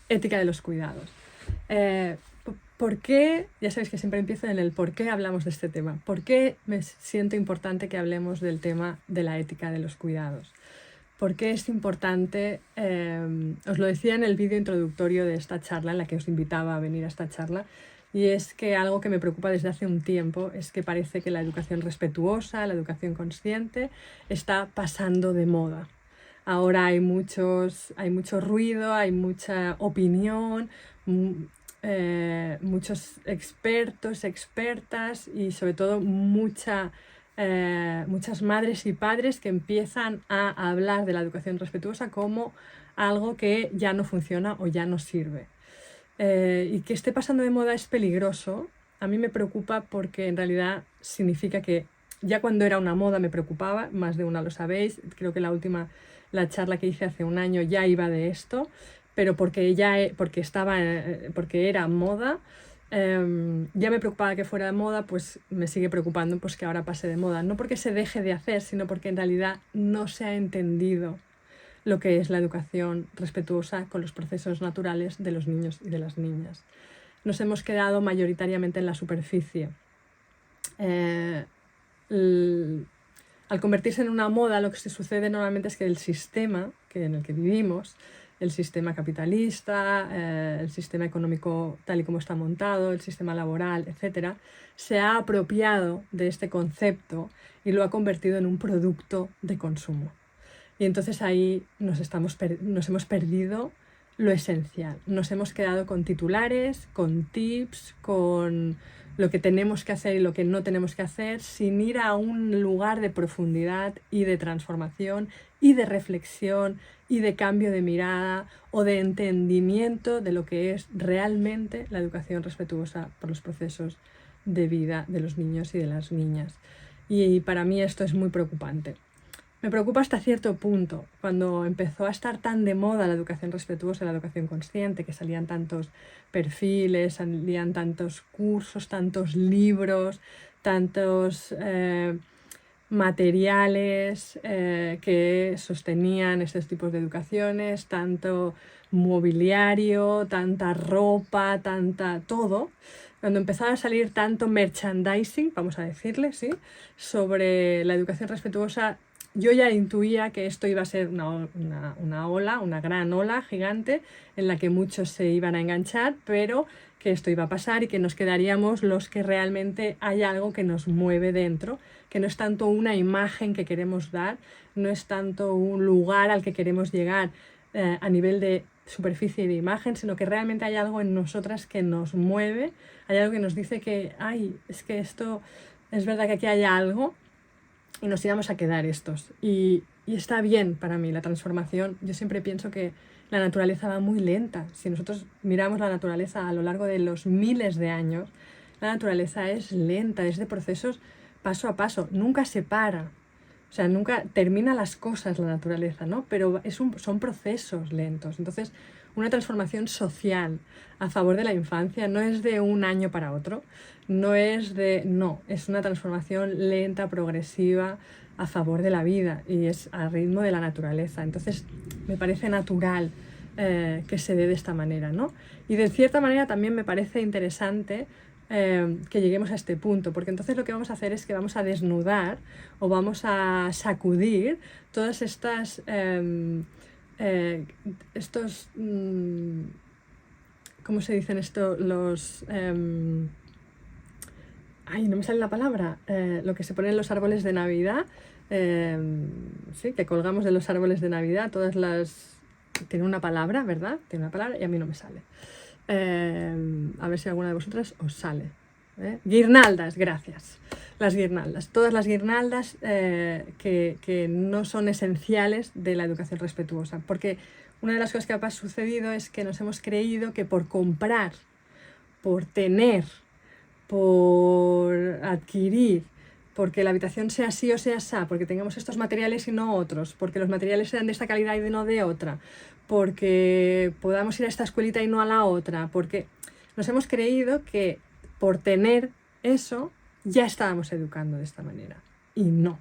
Ética de los cuidados. ¿Por qué? Ya sabéis que siempre empiezo en el por qué hablamos de este tema. ¿Por qué me siento importante que hablemos del tema de la ética de los cuidados? ¿Por qué es importante? Os lo decía en el vídeo introductorio de esta charla, en la que os invitaba a venir a esta charla, y es que algo que me preocupa desde hace un tiempo es que parece que la educación respetuosa, la educación consciente, está pasando de moda. Ahora hay mucho ruido, hay mucha opinión, muchos expertos, expertas y sobre todo muchas madres y padres que empiezan a hablar de la educación respetuosa como algo que ya no funciona o ya no sirve. Y que esté pasando de moda es peligroso. A mí me preocupa porque en realidad significa que ya cuando era una moda me preocupaba, más de una lo sabéis, creo que la charla que hice hace un año ya iba de esto, pero porque era moda, ya me preocupaba que fuera de moda, pues me sigue preocupando pues que ahora pase de moda. No porque se deje de hacer, sino porque en realidad no se ha entendido lo que es la educación respetuosa con los procesos naturales de los niños y de las niñas. Nos hemos quedado mayoritariamente en la superficie. Al convertirse en una moda, lo que se sucede normalmente es que el sistema en el que vivimos, el sistema capitalista, el sistema económico tal y como está montado, el sistema laboral, etc., se ha apropiado de este concepto y lo ha convertido en un producto de consumo. Y entonces ahí nos hemos perdido lo esencial. Nos hemos quedado con titulares, con tips, con lo que tenemos que hacer y lo que no tenemos que hacer, sin ir a un lugar de profundidad y de transformación y de reflexión y de cambio de mirada o de entendimiento de lo que es realmente la educación respetuosa por los procesos de vida de los niños y de las niñas. Y para mí esto es muy preocupante. Me preocupa hasta cierto punto, cuando empezó a estar tan de moda la educación respetuosa, la educación consciente, que salían tantos perfiles, salían tantos cursos, tantos libros, tantos materiales que sostenían estos tipos de educaciones, tanto mobiliario, tanta ropa, todo. Cuando empezaba a salir tanto merchandising, vamos a decirle, ¿sí?, sobre la educación respetuosa, yo ya intuía que esto iba a ser una ola, una gran ola gigante en la que muchos se iban a enganchar, pero que esto iba a pasar y que nos quedaríamos los que realmente hay algo que nos mueve dentro, que no es tanto una imagen que queremos dar, no es tanto un lugar al que queremos llegar a nivel de superficie y de imagen, sino que realmente hay algo en nosotras que nos mueve, hay algo que nos dice que, ay, es que esto, es verdad que aquí hay algo, y nos íbamos a quedar estos. Y está bien para mí la transformación. Yo siempre pienso que la naturaleza va muy lenta. Si nosotros miramos la naturaleza a lo largo de los miles de años, la naturaleza es lenta, es de procesos paso a paso, nunca se para. O sea, nunca termina las cosas la naturaleza, ¿no? Pero son procesos lentos. Entonces, una transformación social a favor de la infancia no es de un año para otro, es una transformación lenta, progresiva, a favor de la vida y es al ritmo de la naturaleza. Entonces, me parece natural que se dé de esta manera, ¿no? Y de cierta manera también me parece interesante que lleguemos a este punto, porque entonces lo que vamos a hacer es que vamos a desnudar o vamos a sacudir todas estas ¿cómo se dicen esto? Ay, no me sale la palabra. Lo que se pone en los árboles de Navidad, sí, que colgamos de los árboles de Navidad, tiene una palabra, ¿verdad? Tiene una palabra y a mí no me sale. A ver si alguna de vosotras os sale. Guirnaldas, gracias. Las guirnaldas. Todas las guirnaldas que no son esenciales de la educación respetuosa. Porque una de las cosas que ha sucedido es que nos hemos creído que por comprar, por tener, por adquirir, porque la habitación sea así o sea así, porque tengamos estos materiales y no otros, porque los materiales sean de esta calidad y no de otra, porque podamos ir a esta escuelita y no a la otra, porque nos hemos creído que por tener eso ya estábamos educando de esta manera. Y no.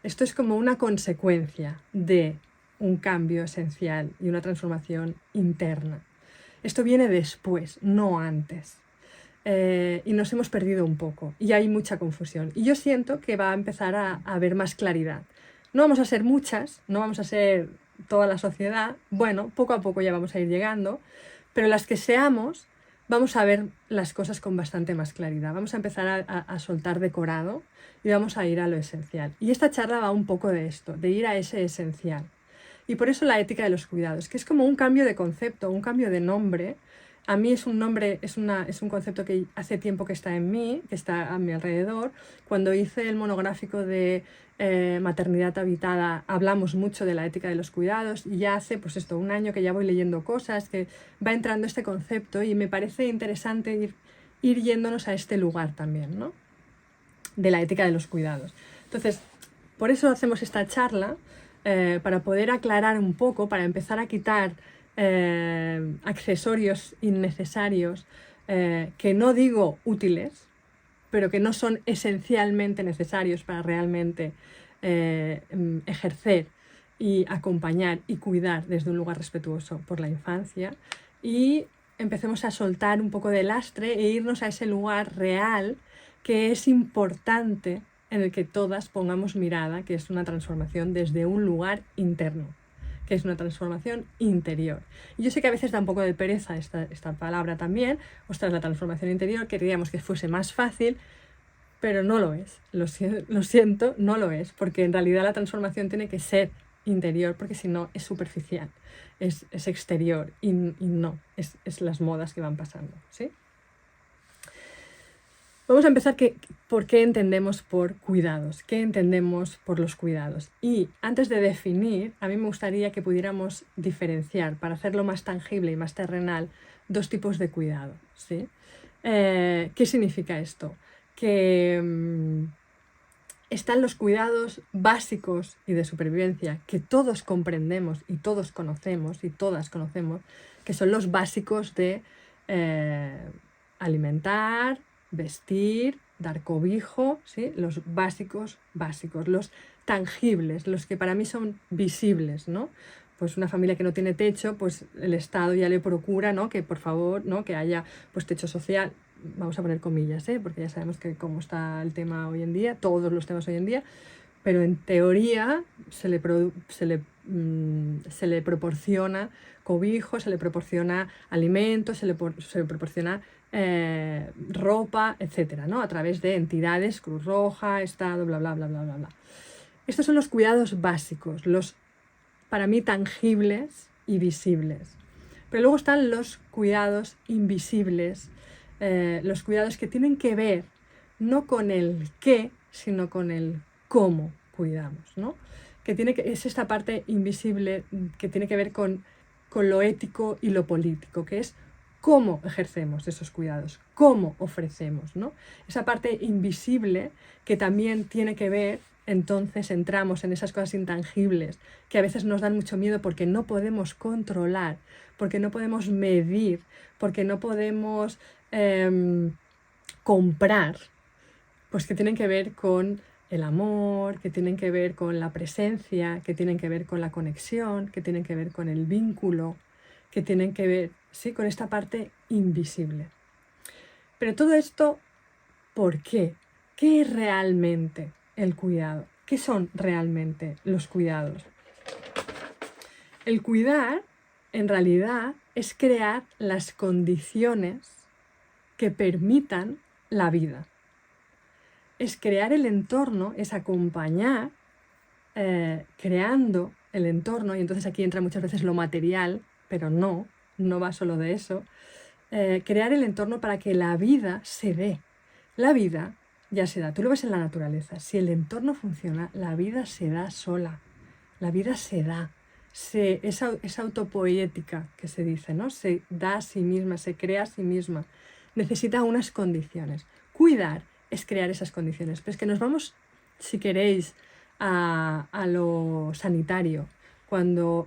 Esto es como una consecuencia de un cambio esencial y una transformación interna. Esto viene después, no antes. Y nos hemos perdido un poco y hay mucha confusión. Y yo siento que va a empezar a haber más claridad. No vamos a ser muchas, no vamos a ser toda la sociedad, bueno, poco a poco ya vamos a ir llegando, pero las que seamos, vamos a ver las cosas con bastante más claridad. Vamos a empezar a soltar decorado y vamos a ir a lo esencial. Y esta charla va un poco de esto, de ir a ese esencial. Y por eso la ética de los cuidados, que es como un cambio de concepto, un cambio de nombre. A mí es un nombre, es un concepto que hace tiempo que está en mí, que está a mi alrededor. Cuando hice el monográfico de maternidad habitada, hablamos mucho de la ética de los cuidados y ya hace pues esto, un año que ya voy leyendo cosas, que va entrando este concepto y me parece interesante ir yéndonos a este lugar también, ¿no? De la ética de los cuidados. Entonces, por eso hacemos esta charla, para poder aclarar un poco, para empezar a quitar accesorios innecesarios, que no digo útiles, pero que no son esencialmente necesarios para realmente ejercer y acompañar y cuidar desde un lugar respetuoso por la infancia, y empecemos a soltar un poco de lastre e irnos a ese lugar real que es importante, en el que todas pongamos mirada, que es una transformación desde un lugar interno, que es una transformación interior. Y yo sé que a veces da un poco de pereza esta palabra también, ostras, la transformación interior, queríamos que fuese más fácil, pero no lo es, lo siento, no lo es, porque en realidad la transformación tiene que ser interior, porque si no es superficial, es exterior y no, es las modas que van pasando, ¿sí? Vamos a empezar por qué entendemos por cuidados, qué entendemos por los cuidados. Y antes de definir, a mí me gustaría que pudiéramos diferenciar, para hacerlo más tangible y más terrenal, dos tipos de cuidado, ¿sí? ¿Qué significa esto? Que están los cuidados básicos y de supervivencia que todos comprendemos y todos conocemos y todas conocemos, que son los básicos de alimentar, vestir, dar cobijo, ¿sí? Los básicos, los tangibles, los que para mí son visibles, ¿no? Pues una familia que no tiene techo, pues el Estado ya le procura, ¿no? Que por favor, ¿no? Que haya pues techo social, vamos a poner comillas, porque ya sabemos que cómo está el tema hoy en día, todos los temas hoy en día, pero en teoría se le proporciona cobijo, se le proporciona alimentos, se le proporciona ropa, etcétera, ¿no? A través de entidades, Cruz Roja, Estado, bla, bla, bla, bla, bla, bla. Estos son los cuidados básicos, los para mí tangibles y visibles. Pero luego están los cuidados invisibles, los cuidados que tienen que ver no con el qué, sino con el cómo cuidamos, ¿no? Es esta parte invisible que tiene que ver con lo ético y lo político, que es cómo ejercemos esos cuidados, cómo ofrecemos, ¿no? Esa parte invisible que también tiene que ver, entonces entramos en esas cosas intangibles que a veces nos dan mucho miedo porque no podemos controlar, porque no podemos medir, porque no podemos comprar, pues que tienen que ver con el amor, que tienen que ver con la presencia, que tienen que ver con la conexión, que tienen que ver con el vínculo, que tienen que ver, sí, con esta parte invisible. Pero todo esto, ¿por qué? ¿Qué es realmente el cuidado? ¿Qué son realmente los cuidados? El cuidar, en realidad, es crear las condiciones que permitan la vida. Es crear el entorno, es acompañar, creando el entorno, y entonces aquí entra muchas veces lo material, pero no va solo de eso, crear el entorno para que la vida se dé. La vida ya se da, tú lo ves en la naturaleza, si el entorno funciona, la vida se da sola, la vida se da, es autopoética que se dice, ¿no? Se da a sí misma, se crea a sí misma, necesita unas condiciones. Cuidar es crear esas condiciones, pero es que nos vamos, si queréis, a lo sanitario,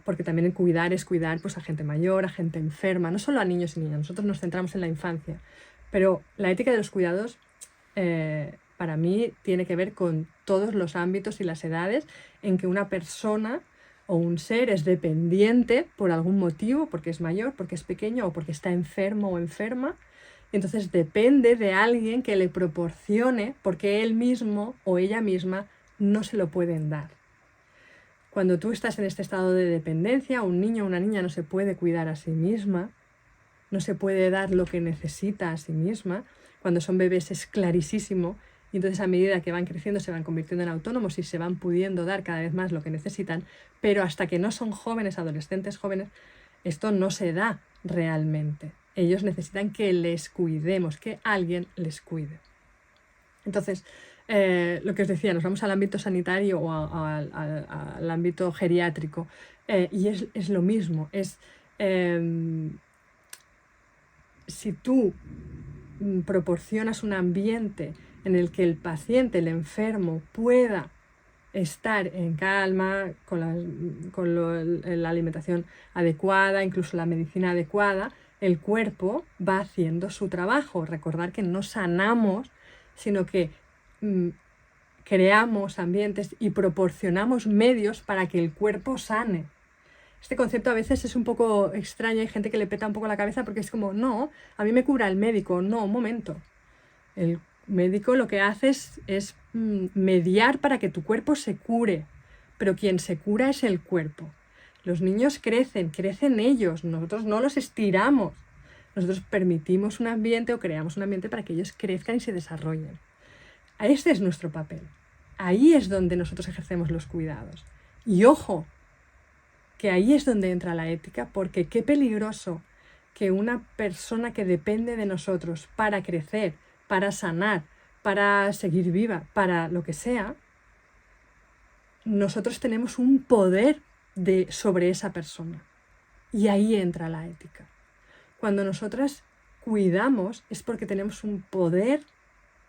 porque también el cuidar es cuidar pues, a gente mayor, a gente enferma, no solo a niños y niñas, nosotros nos centramos en la infancia, pero la ética de los cuidados para mí tiene que ver con todos los ámbitos y las edades en que una persona o un ser es dependiente por algún motivo, porque es mayor, porque es pequeño o porque está enfermo o enferma, entonces depende de alguien que le proporcione porque él mismo o ella misma no se lo pueden dar. Cuando tú estás en este estado de dependencia, un niño o una niña no se puede cuidar a sí misma, no se puede dar lo que necesita a sí misma. Cuando son bebés es clarísimo, y entonces a medida que van creciendo se van convirtiendo en autónomos y se van pudiendo dar cada vez más lo que necesitan, pero hasta que no son jóvenes, adolescentes jóvenes, esto no se da realmente. Ellos necesitan que les cuidemos, que alguien les cuide. Entonces, lo que os decía, nos vamos al ámbito sanitario o al ámbito geriátrico y es lo mismo. Si tú proporcionas un ambiente en el que el paciente, el enfermo, pueda estar en calma, con la alimentación adecuada, incluso la medicina adecuada, el cuerpo va haciendo su trabajo. Recordar que no sanamos, sino que creamos ambientes y proporcionamos medios para que el cuerpo sane. Este concepto a veces es un poco extraño, hay gente que le peta un poco la cabeza porque es como, no, a mí me cura el médico. No, un momento. El médico lo que hace es mediar para que tu cuerpo se cure, pero quien se cura es el cuerpo. Los niños crecen ellos, nosotros no los estiramos. Nosotros permitimos un ambiente o creamos un ambiente para que ellos crezcan y se desarrollen. Este es nuestro papel. Ahí es donde nosotros ejercemos los cuidados. Y ojo, que ahí es donde entra la ética, porque qué peligroso que una persona que depende de nosotros para crecer, para sanar, para seguir viva, para lo que sea, nosotros tenemos un poder sobre esa persona. Y ahí entra la ética. Cuando nosotras cuidamos es porque tenemos un poder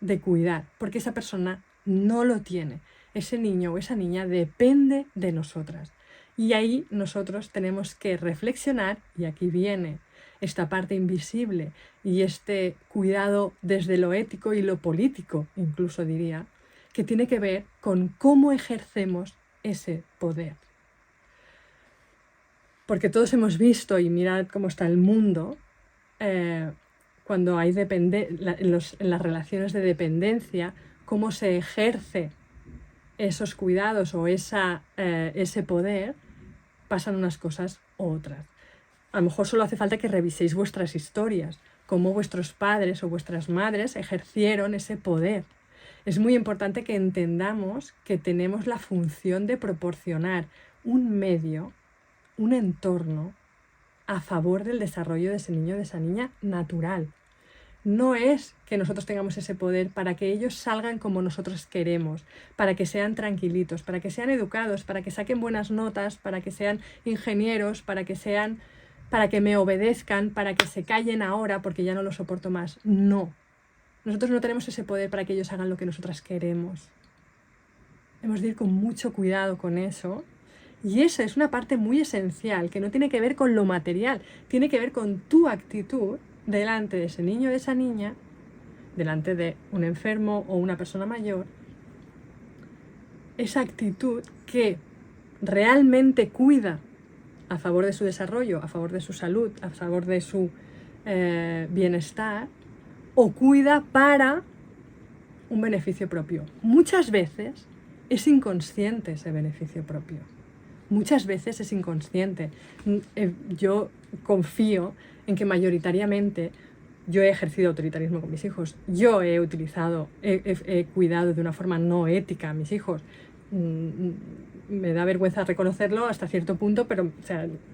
de cuidar, porque esa persona no lo tiene. Ese niño o esa niña depende de nosotras. Y ahí nosotros tenemos que reflexionar, y aquí viene esta parte invisible y este cuidado desde lo ético y lo político, incluso diría, que tiene que ver con cómo ejercemos ese poder. Porque todos hemos visto, y mirad cómo está el mundo, cuando hay en las relaciones de dependencia, cómo se ejerce esos cuidados o ese poder, pasan unas cosas u otras. A lo mejor solo hace falta que reviséis vuestras historias, cómo vuestros padres o vuestras madres ejercieron ese poder. Es muy importante que entendamos que tenemos la función de proporcionar un medio, un entorno a favor del desarrollo de ese niño o de esa niña natural. No es que nosotros tengamos ese poder para que ellos salgan como nosotros queremos, para que sean tranquilitos, para que sean educados, para que saquen buenas notas, para que sean ingenieros, para que me obedezcan, para que se callen ahora porque ya no lo soporto más. No. Nosotros no tenemos ese poder para que ellos hagan lo que nosotras queremos. Hemos de ir con mucho cuidado con eso. Y esa es una parte muy esencial, que no tiene que ver con lo material, tiene que ver con tu actitud delante de ese niño o de esa niña, delante de un enfermo o una persona mayor, esa actitud que realmente cuida a favor de su desarrollo, a favor de su salud, a favor de su bienestar, o cuida para un beneficio propio. Muchas veces es inconsciente ese beneficio propio. Muchas veces es inconsciente. Yo confío en que mayoritariamente yo he ejercido autoritarismo con mis hijos. Yo he cuidado de una forma no ética a mis hijos. Me da vergüenza reconocerlo hasta cierto punto, pero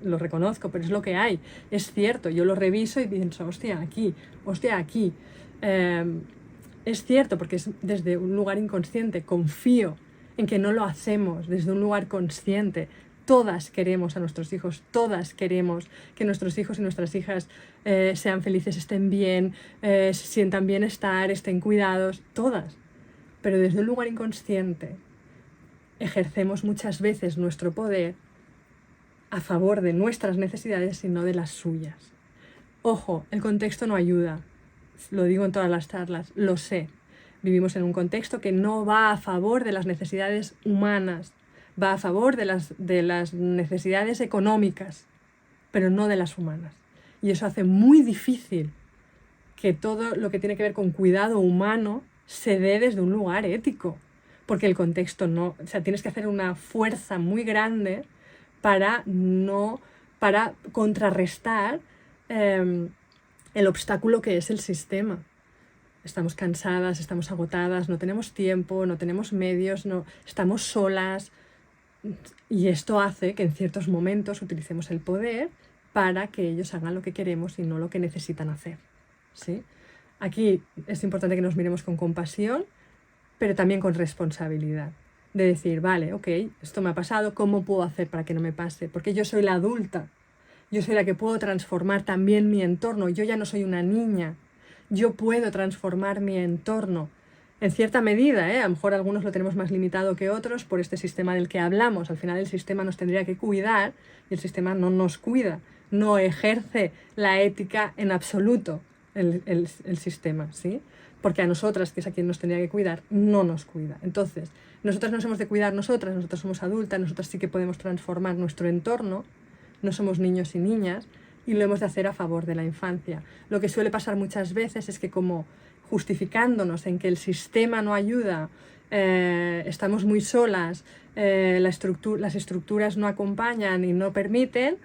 lo reconozco, pero es lo que hay. Es cierto, yo lo reviso y pienso, hostia, aquí. Es cierto, porque es desde un lugar inconsciente. Confío en que no lo hacemos desde un lugar consciente. Todas queremos a nuestros hijos, todas queremos que nuestros hijos y nuestras hijas sean felices, estén bien, se sientan bienestar, estén cuidados, todas. Pero desde un lugar inconsciente ejercemos muchas veces nuestro poder a favor de nuestras necesidades y no de las suyas. Ojo, el contexto no ayuda, lo digo en todas las charlas, lo sé. Vivimos en un contexto que no va a favor de las necesidades humanas, va a favor de las necesidades económicas, pero no de las humanas. Y eso hace muy difícil que todo lo que tiene que ver con cuidado humano se dé desde un lugar ético, porque el contexto no, o sea, tienes que hacer una fuerza muy grande para contrarrestar el obstáculo que es el sistema. Estamos cansadas, estamos agotadas, no tenemos tiempo, no tenemos medios, no, estamos solas, y esto hace que en ciertos momentos utilicemos el poder para que ellos hagan lo que queremos y no lo que necesitan hacer, ¿sí? Aquí es importante que nos miremos con compasión, pero también con responsabilidad. De decir, vale, ok, esto me ha pasado, ¿cómo puedo hacer para que no me pase? Porque yo soy la adulta, yo soy la que puedo transformar también mi entorno, yo ya no soy una niña, yo puedo transformar mi entorno. En cierta medida, a lo mejor algunos lo tenemos más limitado que otros por este sistema del que hablamos. Al final el sistema nos tendría que cuidar y el sistema no nos cuida, no ejerce la ética en absoluto el sistema, ¿sí? Porque a nosotras, que es a quien nos tendría que cuidar, no nos cuida. Entonces, nosotras nos hemos de cuidar nosotras somos adultas, nosotras sí que podemos transformar nuestro entorno, no somos niños y niñas, y lo hemos de hacer a favor de la infancia. Lo que suele pasar muchas veces es que como justificándonos en que el sistema no ayuda, estamos muy solas, las estructuras no acompañan y no permiten,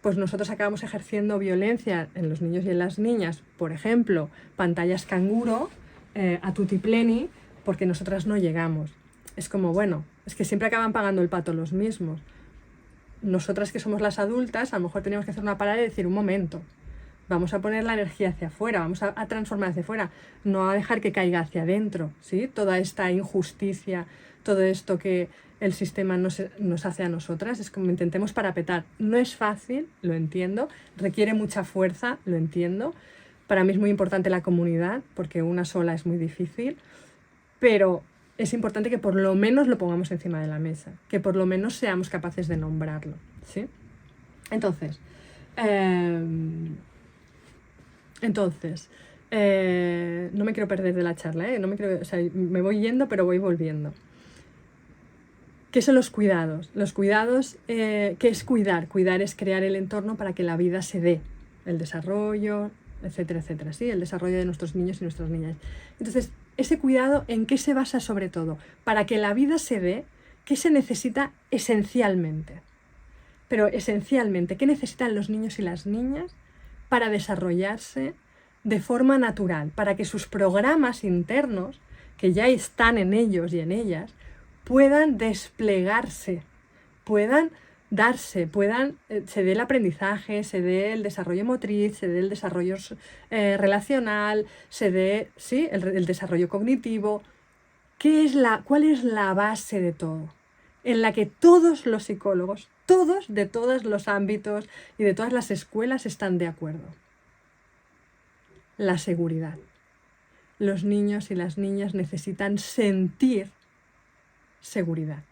pues nosotros acabamos ejerciendo violencia en los niños y en las niñas, por ejemplo, pantallas canguro, a tutipleni, porque nosotras no llegamos. Es como, bueno, es que siempre acaban pagando el pato los mismos. Nosotras que somos las adultas, a lo mejor tenemos que hacer una parada y decir, un momento, vamos a poner la energía hacia afuera, vamos a transformar hacia afuera, no a dejar que caiga hacia adentro, ¿sí? Toda esta injusticia, todo esto que el sistema nos hace a nosotras, es como intentemos parapetar. No es fácil, lo entiendo, requiere mucha fuerza, lo entiendo. Para mí es muy importante la comunidad, porque una sola es muy difícil, pero es importante que por lo menos lo pongamos encima de la mesa, que por lo menos seamos capaces de nombrarlo, ¿sí? Entonces, no me quiero perder de la charla, no me voy yendo, pero voy volviendo. ¿Qué son los cuidados? Los cuidados, ¿qué es cuidar? Cuidar es crear el entorno para que la vida se dé, el desarrollo, etcétera, etcétera, ¿sí? El desarrollo de nuestros niños y nuestras niñas. Entonces, ese cuidado, ¿en qué se basa sobre todo? Para que la vida se dé, ¿qué se necesita esencialmente? Pero esencialmente, ¿qué necesitan los niños y las niñas para desarrollarse de forma natural? Para que sus programas internos, que ya están en ellos y en ellas, puedan desplegarse, puedan darse, se dé el aprendizaje, se dé el desarrollo motriz, se dé el desarrollo relacional, se dé, ¿sí?, el desarrollo cognitivo. ¿Cuál es la base de todo? En la que todos los psicólogos, todos de todos los ámbitos y de todas las escuelas están de acuerdo. La seguridad. Los niños y las niñas necesitan sentir seguridad.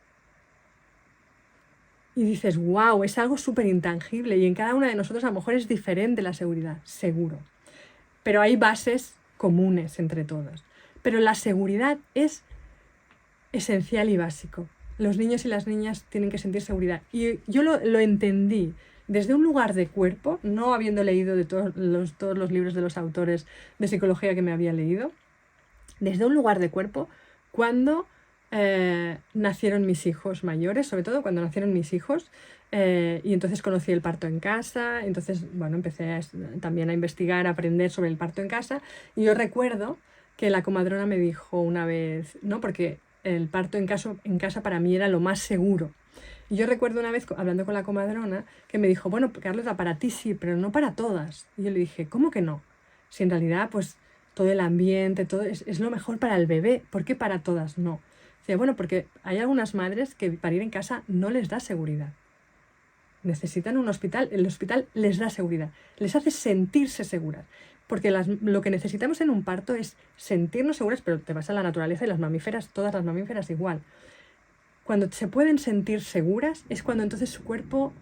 Y dices, wow, es algo súper intangible y en cada una de nosotros a lo mejor es diferente la seguridad, seguro. Pero hay bases comunes entre todas. Pero la seguridad es esencial y básico. Los niños y las niñas tienen que sentir seguridad. Y yo lo entendí desde un lugar de cuerpo, no habiendo leído de todos los libros de los autores de psicología que me había leído, desde un lugar de cuerpo, cuando nacieron mis hijos mayores, sobre todo cuando nacieron mis hijos, y entonces conocí el parto en casa, entonces, bueno, empecé también a investigar, a aprender sobre el parto en casa, y yo recuerdo que la comadrona me dijo una vez, ¿no?, porque el parto en casa para mí era lo más seguro. Y yo recuerdo una vez, hablando con la comadrona, que me dijo, bueno, Carlota, para ti sí, pero no para todas. Y yo le dije, ¿cómo que no? Si en realidad, pues, todo el ambiente, todo es lo mejor para el bebé, ¿por qué para todas no? Decía, bueno, porque hay algunas madres que parir en casa no les da seguridad. Necesitan un hospital, el hospital les da seguridad, les hace sentirse seguras. Porque lo que necesitamos en un parto es sentirnos seguras, pero te vas a la naturaleza y las mamíferas, todas las mamíferas igual. Cuando se pueden sentir seguras es cuando entonces su cuerpo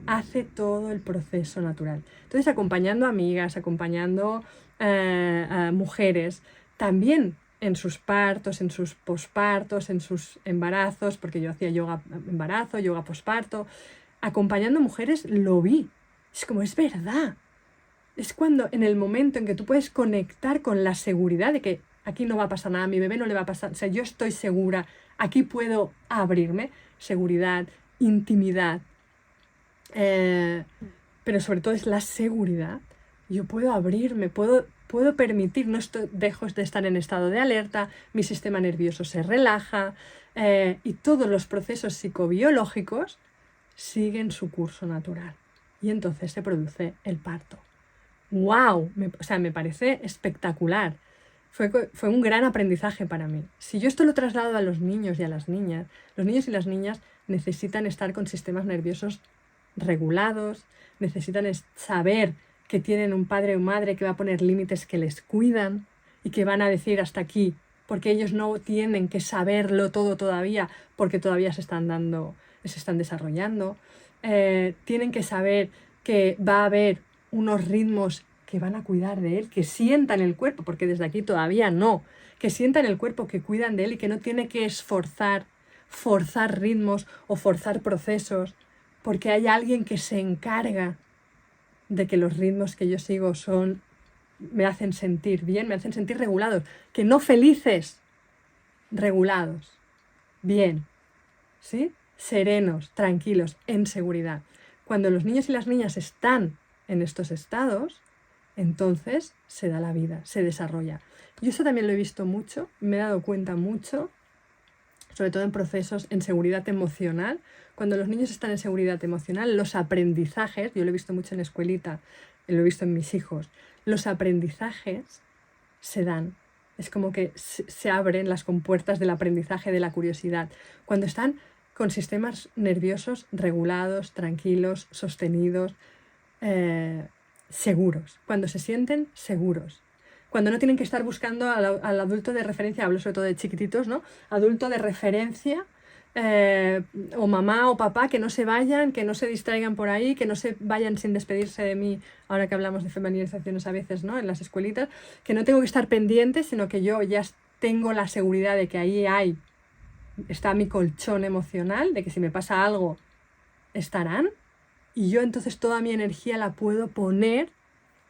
hace todo el proceso natural. Entonces, acompañando amigas, acompañando a mujeres, también en sus partos, en sus pospartos, en sus embarazos, porque yo hacía yoga embarazo, yoga posparto, acompañando mujeres, lo vi. Es como, es verdad. Es cuando, en el momento en que tú puedes conectar con la seguridad de que aquí no va a pasar nada, a mi bebé no le va a pasar, o sea, yo estoy segura, aquí puedo abrirme, seguridad, intimidad, pero sobre todo es la seguridad. Yo puedo abrirme, puedo permitir, dejo de estar en estado de alerta, mi sistema nervioso se relaja y todos los procesos psicobiológicos siguen su curso natural. Y entonces se produce el parto. ¡Wow! O sea, me parece espectacular. Fue un gran aprendizaje para mí. Si yo esto lo traslado a los niños y a las niñas, los niños y las niñas necesitan estar con sistemas nerviosos regulados, necesitan saber que tienen un padre o madre que va a poner límites que les cuidan y que van a decir hasta aquí, porque ellos no tienen que saberlo todo todavía, porque todavía se están desarrollando. Tienen que saber que va a haber unos ritmos que van a cuidar de él, que sientan el cuerpo, porque desde aquí todavía no, que sientan el cuerpo, que cuidan de él y que no tiene que forzar ritmos o forzar procesos, porque hay alguien que se encarga de que los ritmos que yo sigo me hacen sentir bien, me hacen sentir regulados, que no felices, regulados, bien, ¿sí? Serenos, tranquilos, en seguridad. Cuando los niños y las niñas están en estos estados, entonces se da la vida, se desarrolla. Yo eso también lo he visto mucho, me he dado cuenta mucho, sobre todo en procesos en seguridad emocional. Cuando los niños están en seguridad emocional, los aprendizajes, yo lo he visto mucho en escuelita, lo he visto en mis hijos, los aprendizajes se dan. Es como que se abren las compuertas del aprendizaje, de la curiosidad. Cuando están con sistemas nerviosos regulados, tranquilos, sostenidos, seguros. Cuando se sienten seguros. Cuando no tienen que estar buscando al adulto de referencia, hablo sobre todo de chiquititos, ¿no? Adulto de referencia, o mamá o papá, que no se vayan, que no se distraigan por ahí, que no se vayan sin despedirse de mí, ahora que hablamos de feminizaciones a veces, ¿no? En las escuelitas, que no tengo que estar pendiente, sino que yo ya tengo la seguridad de que ahí está mi colchón emocional, de que si me pasa algo, estarán, y yo entonces toda mi energía la puedo poner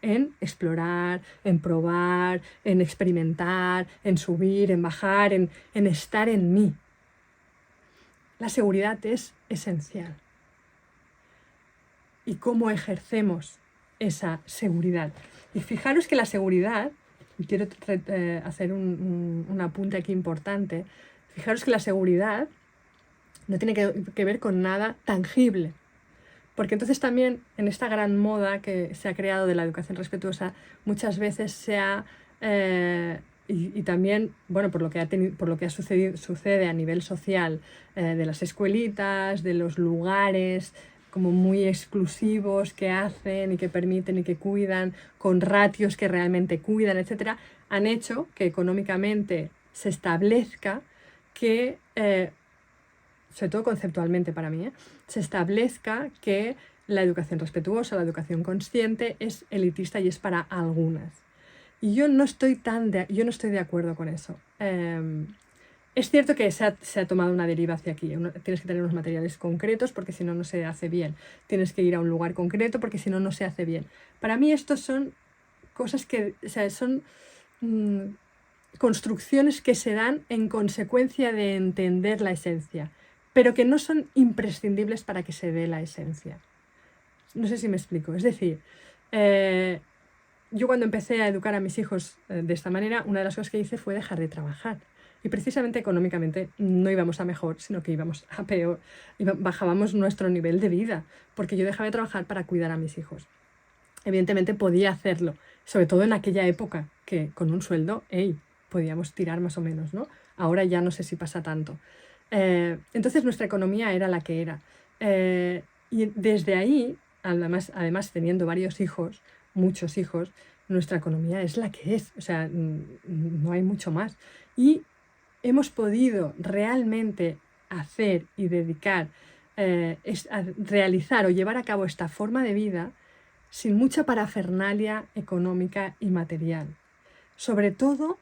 en explorar, en probar, en experimentar, en subir, en bajar, en estar en mí. La seguridad es esencial. ¿Y cómo ejercemos esa seguridad? Y fijaros que la seguridad, y quiero hacer un apunte aquí importante, fijaros que la seguridad no tiene que ver con nada tangible. Porque entonces también en esta gran moda que se ha creado de la educación respetuosa, muchas veces y también, bueno, por lo que sucede a nivel social, de las escuelitas, de los lugares como muy exclusivos que hacen y que permiten y que cuidan, con ratios que realmente cuidan, etcétera, han hecho que económicamente se establezca que sobre todo conceptualmente para mí, se establezca que la educación respetuosa, la educación consciente es elitista y es para algunas. Y yo no estoy de acuerdo con eso. Es cierto que se ha tomado una deriva hacia aquí. Tienes que tener unos materiales concretos porque si no, no se hace bien. Tienes que ir a un lugar concreto porque si no, no se hace bien. Para mí estos son cosas que, o sea, son construcciones que se dan en consecuencia de entender la esencia, pero que no son imprescindibles para que se dé la esencia. No sé si me explico. Es decir, yo cuando empecé a educar a mis hijos de esta manera, una de las cosas que hice fue dejar de trabajar. Y precisamente económicamente no íbamos a mejor, sino que íbamos a peor. Bajábamos nuestro nivel de vida, porque yo dejaba de trabajar para cuidar a mis hijos. Evidentemente podía hacerlo, sobre todo en aquella época, que con un sueldo, podíamos tirar más o menos, ¿no? Ahora ya no sé si pasa tanto. Entonces nuestra economía era la que era. Y desde ahí, además teniendo varios hijos, muchos hijos, nuestra economía es la que es. O sea, no hay mucho más. Y hemos podido realmente hacer y dedicar, a realizar o llevar a cabo esta forma de vida sin mucha parafernalia económica y material. Sobre todo,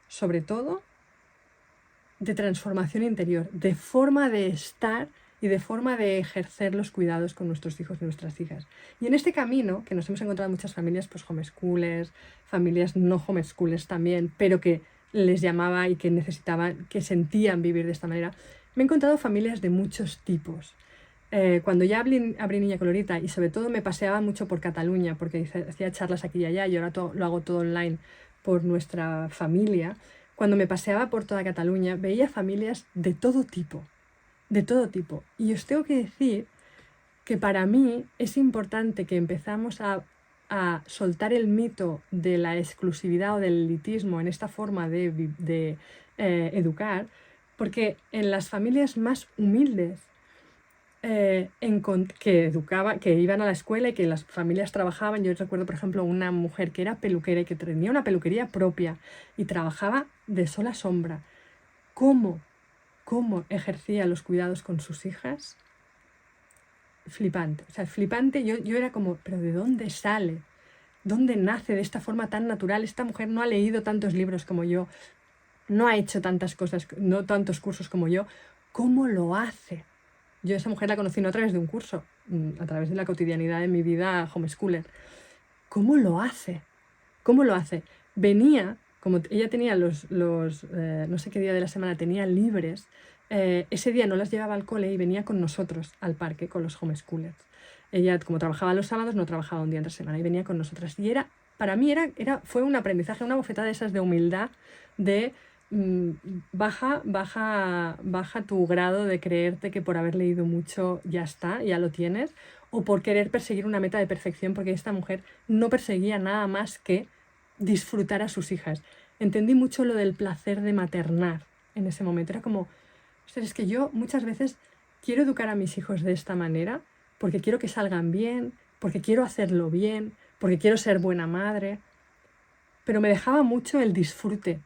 de transformación interior, de forma de estar y de forma de ejercer los cuidados con nuestros hijos y nuestras hijas. Y en este camino, que nos hemos encontrado muchas familias, pues homeschoolers, familias no homeschoolers también, pero que les llamaba y que necesitaban, que sentían vivir de esta manera, me he encontrado familias de muchos tipos. Cuando ya abrí Niña Colorita, y sobre todo me paseaba mucho por Cataluña, porque hacía charlas aquí y allá, y ahora lo hago todo online por nuestra familia, cuando me paseaba por toda Cataluña, veía familias de todo tipo, de todo tipo. Y os tengo que decir que para mí es importante que empezamos a soltar el mito de la exclusividad o del elitismo en esta forma de educar, porque en las familias más humildes que iban a la escuela y que las familias trabajaban. Yo recuerdo, por ejemplo, una mujer que era peluquera y que tenía una peluquería propia y trabajaba de sola sombra. ¿Cómo ejercía los cuidados con sus hijas? Flipante. O sea, flipante. Yo era como, ¿pero de dónde sale? ¿Dónde nace de esta forma tan natural? Esta mujer no ha leído tantos libros como yo, no ha hecho tantas cosas, no tantos cursos como yo. ¿Cómo lo hace? Yo a esa mujer la conocí no a través de un curso, a través de la cotidianidad de mi vida homeschooler. ¿Cómo lo hace? ¿Cómo lo hace? Venía, como ella tenía no sé qué día de la semana tenía libres, ese día no las llevaba al cole y venía con nosotros al parque, con los homeschoolers. Ella, como trabajaba los sábados, no trabajaba un día entre semana y venía con nosotras. Y para mí fue un aprendizaje, una bofetada de esas de humildad, de baja tu grado de creerte que por haber leído mucho ya está, ya lo tienes, o por querer perseguir una meta de perfección, porque esta mujer no perseguía nada más que disfrutar a sus hijas. Entendí mucho lo del placer de maternar en ese momento. Era como, es que yo muchas veces quiero educar a mis hijos de esta manera porque quiero que salgan bien, porque quiero hacerlo bien, porque quiero ser buena madre, pero me dejaba mucho el disfrute.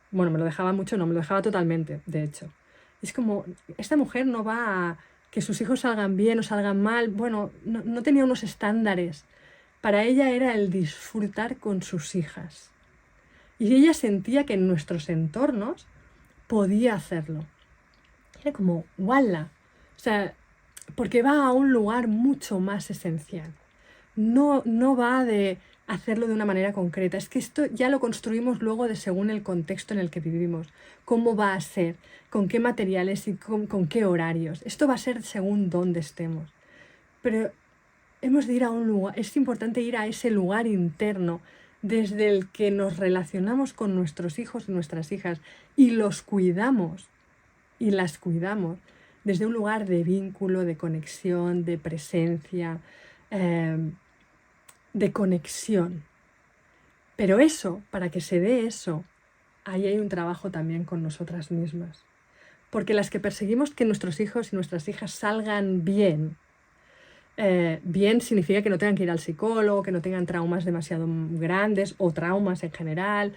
Bueno, me lo dejaba mucho, no, me lo dejaba totalmente, de hecho. Es como, esta mujer no va a que sus hijos salgan bien o salgan mal. Bueno, no tenía unos estándares. Para ella era el disfrutar con sus hijas. Y ella sentía que en nuestros entornos podía hacerlo. Era como, ¡wala! O sea, porque va a un lugar mucho más esencial. No va de hacerlo de una manera concreta. Es que esto ya lo construimos luego según el contexto en el que vivimos. ¿Cómo va a ser? ¿Con qué materiales y con qué horarios? Esto va a ser según dónde estemos. Pero hemos de ir a un lugar, es importante ir a ese lugar interno desde el que nos relacionamos con nuestros hijos y nuestras hijas y los cuidamos y las cuidamos desde un lugar de vínculo, de conexión, de presencia, de conexión. Pero eso, para que se dé eso, ahí hay un trabajo también con nosotras mismas. Porque las que perseguimos que nuestros hijos y nuestras hijas salgan bien, bien significa que no tengan que ir al psicólogo, que no tengan traumas demasiado grandes o traumas en general,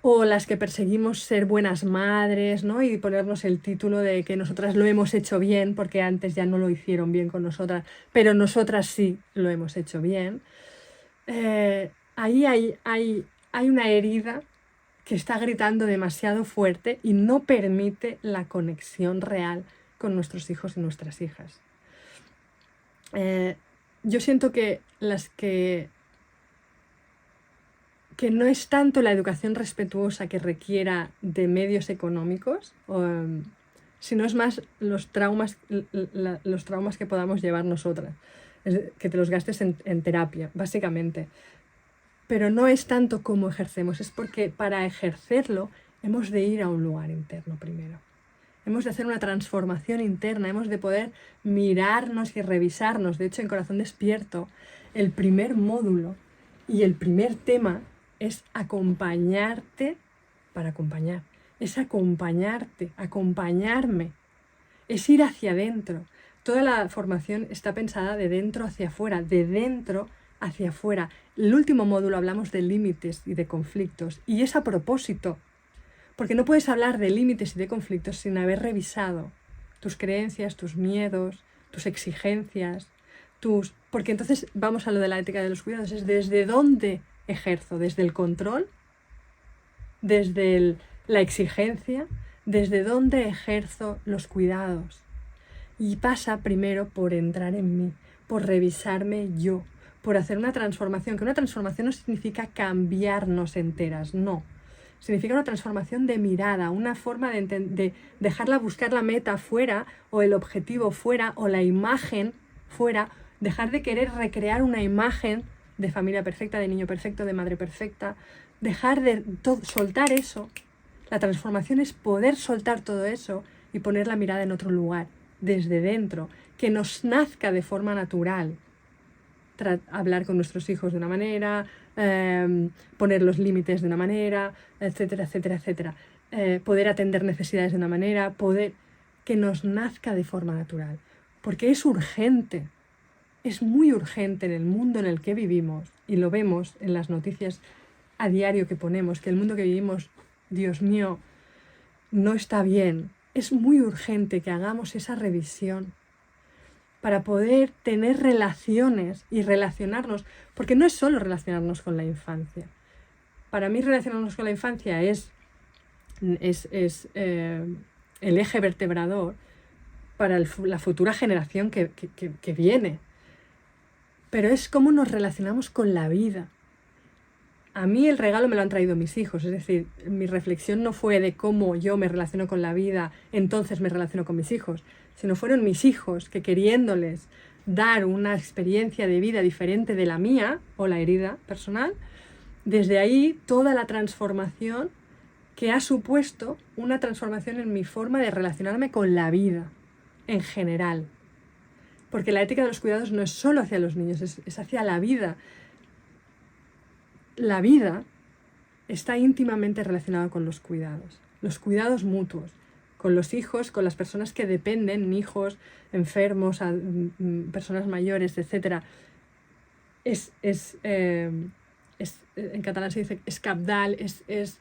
o las que perseguimos ser buenas madres, ¿no? Y ponernos el título de que nosotras lo hemos hecho bien porque antes ya no lo hicieron bien con nosotras, pero nosotras sí lo hemos hecho bien. Ahí hay una herida que está gritando demasiado fuerte y no permite la conexión real con nuestros hijos y nuestras hijas. Yo siento que que no es tanto la educación respetuosa que requiera de medios económicos, sino es más los traumas que podamos llevar nosotras, que te los gastes en terapia, básicamente. Pero no es tanto cómo ejercemos, es porque para ejercerlo hemos de ir a un lugar interno primero. Hemos de hacer una transformación interna, hemos de poder mirarnos y revisarnos. De hecho, en Corazón Despierto, el primer módulo y el primer tema es acompañarte para acompañar. Es acompañarte, acompañarme. Es ir hacia adentro. Toda la formación está pensada de dentro hacia afuera, de dentro hacia afuera. El último módulo hablamos de límites y de conflictos. Y es a propósito. Porque no puedes hablar de límites y de conflictos sin haber revisado tus creencias, tus miedos, tus exigencias, porque entonces vamos a lo de la ética de los cuidados. Es desde dónde ejerzo, desde el control, desde la exigencia, ¿Desde dónde ejerzo los cuidados? Y pasa primero por entrar en mí, por revisarme yo, por hacer una transformación, que una transformación no significa cambiarnos enteras, no. Significa una transformación de mirada, una forma de dejarla buscar la meta fuera, o el objetivo fuera, o la imagen fuera, dejar de querer recrear una imagen de familia perfecta, de niño perfecto, de madre perfecta, dejar de soltar eso. La transformación es poder soltar todo eso y poner la mirada en otro lugar, desde dentro, que nos nazca de forma natural. Hablar con nuestros hijos de una manera, poner los límites de una manera, etcétera, etcétera, etcétera. Poder atender necesidades de una manera, que nos nazca de forma natural. Porque es urgente, es muy urgente en el mundo en el que vivimos, y lo vemos en las noticias a diario que ponemos, que el mundo que vivimos, Dios mío, no está bien. Es muy urgente que hagamos esa revisión para poder tener relaciones y relacionarnos, porque no es solo relacionarnos con la infancia. Para mí relacionarnos con la infancia es el eje vertebrador para la futura generación que viene. Pero es cómo nos relacionamos con la vida. A mí el regalo me lo han traído mis hijos, es decir, mi reflexión no fue de cómo yo me relaciono con la vida, entonces me relaciono con mis hijos, sino fueron mis hijos que, queriéndoles dar una experiencia de vida diferente de la mía o la herida personal, desde ahí toda la transformación que ha supuesto una transformación en mi forma de relacionarme con la vida en general. Porque la ética de los cuidados no es solo hacia los niños, es hacia la vida. La vida está íntimamente relacionada con los cuidados mutuos, con los hijos, con las personas que dependen, hijos, enfermos, personas mayores, etc. En catalán se dice es cabdal, es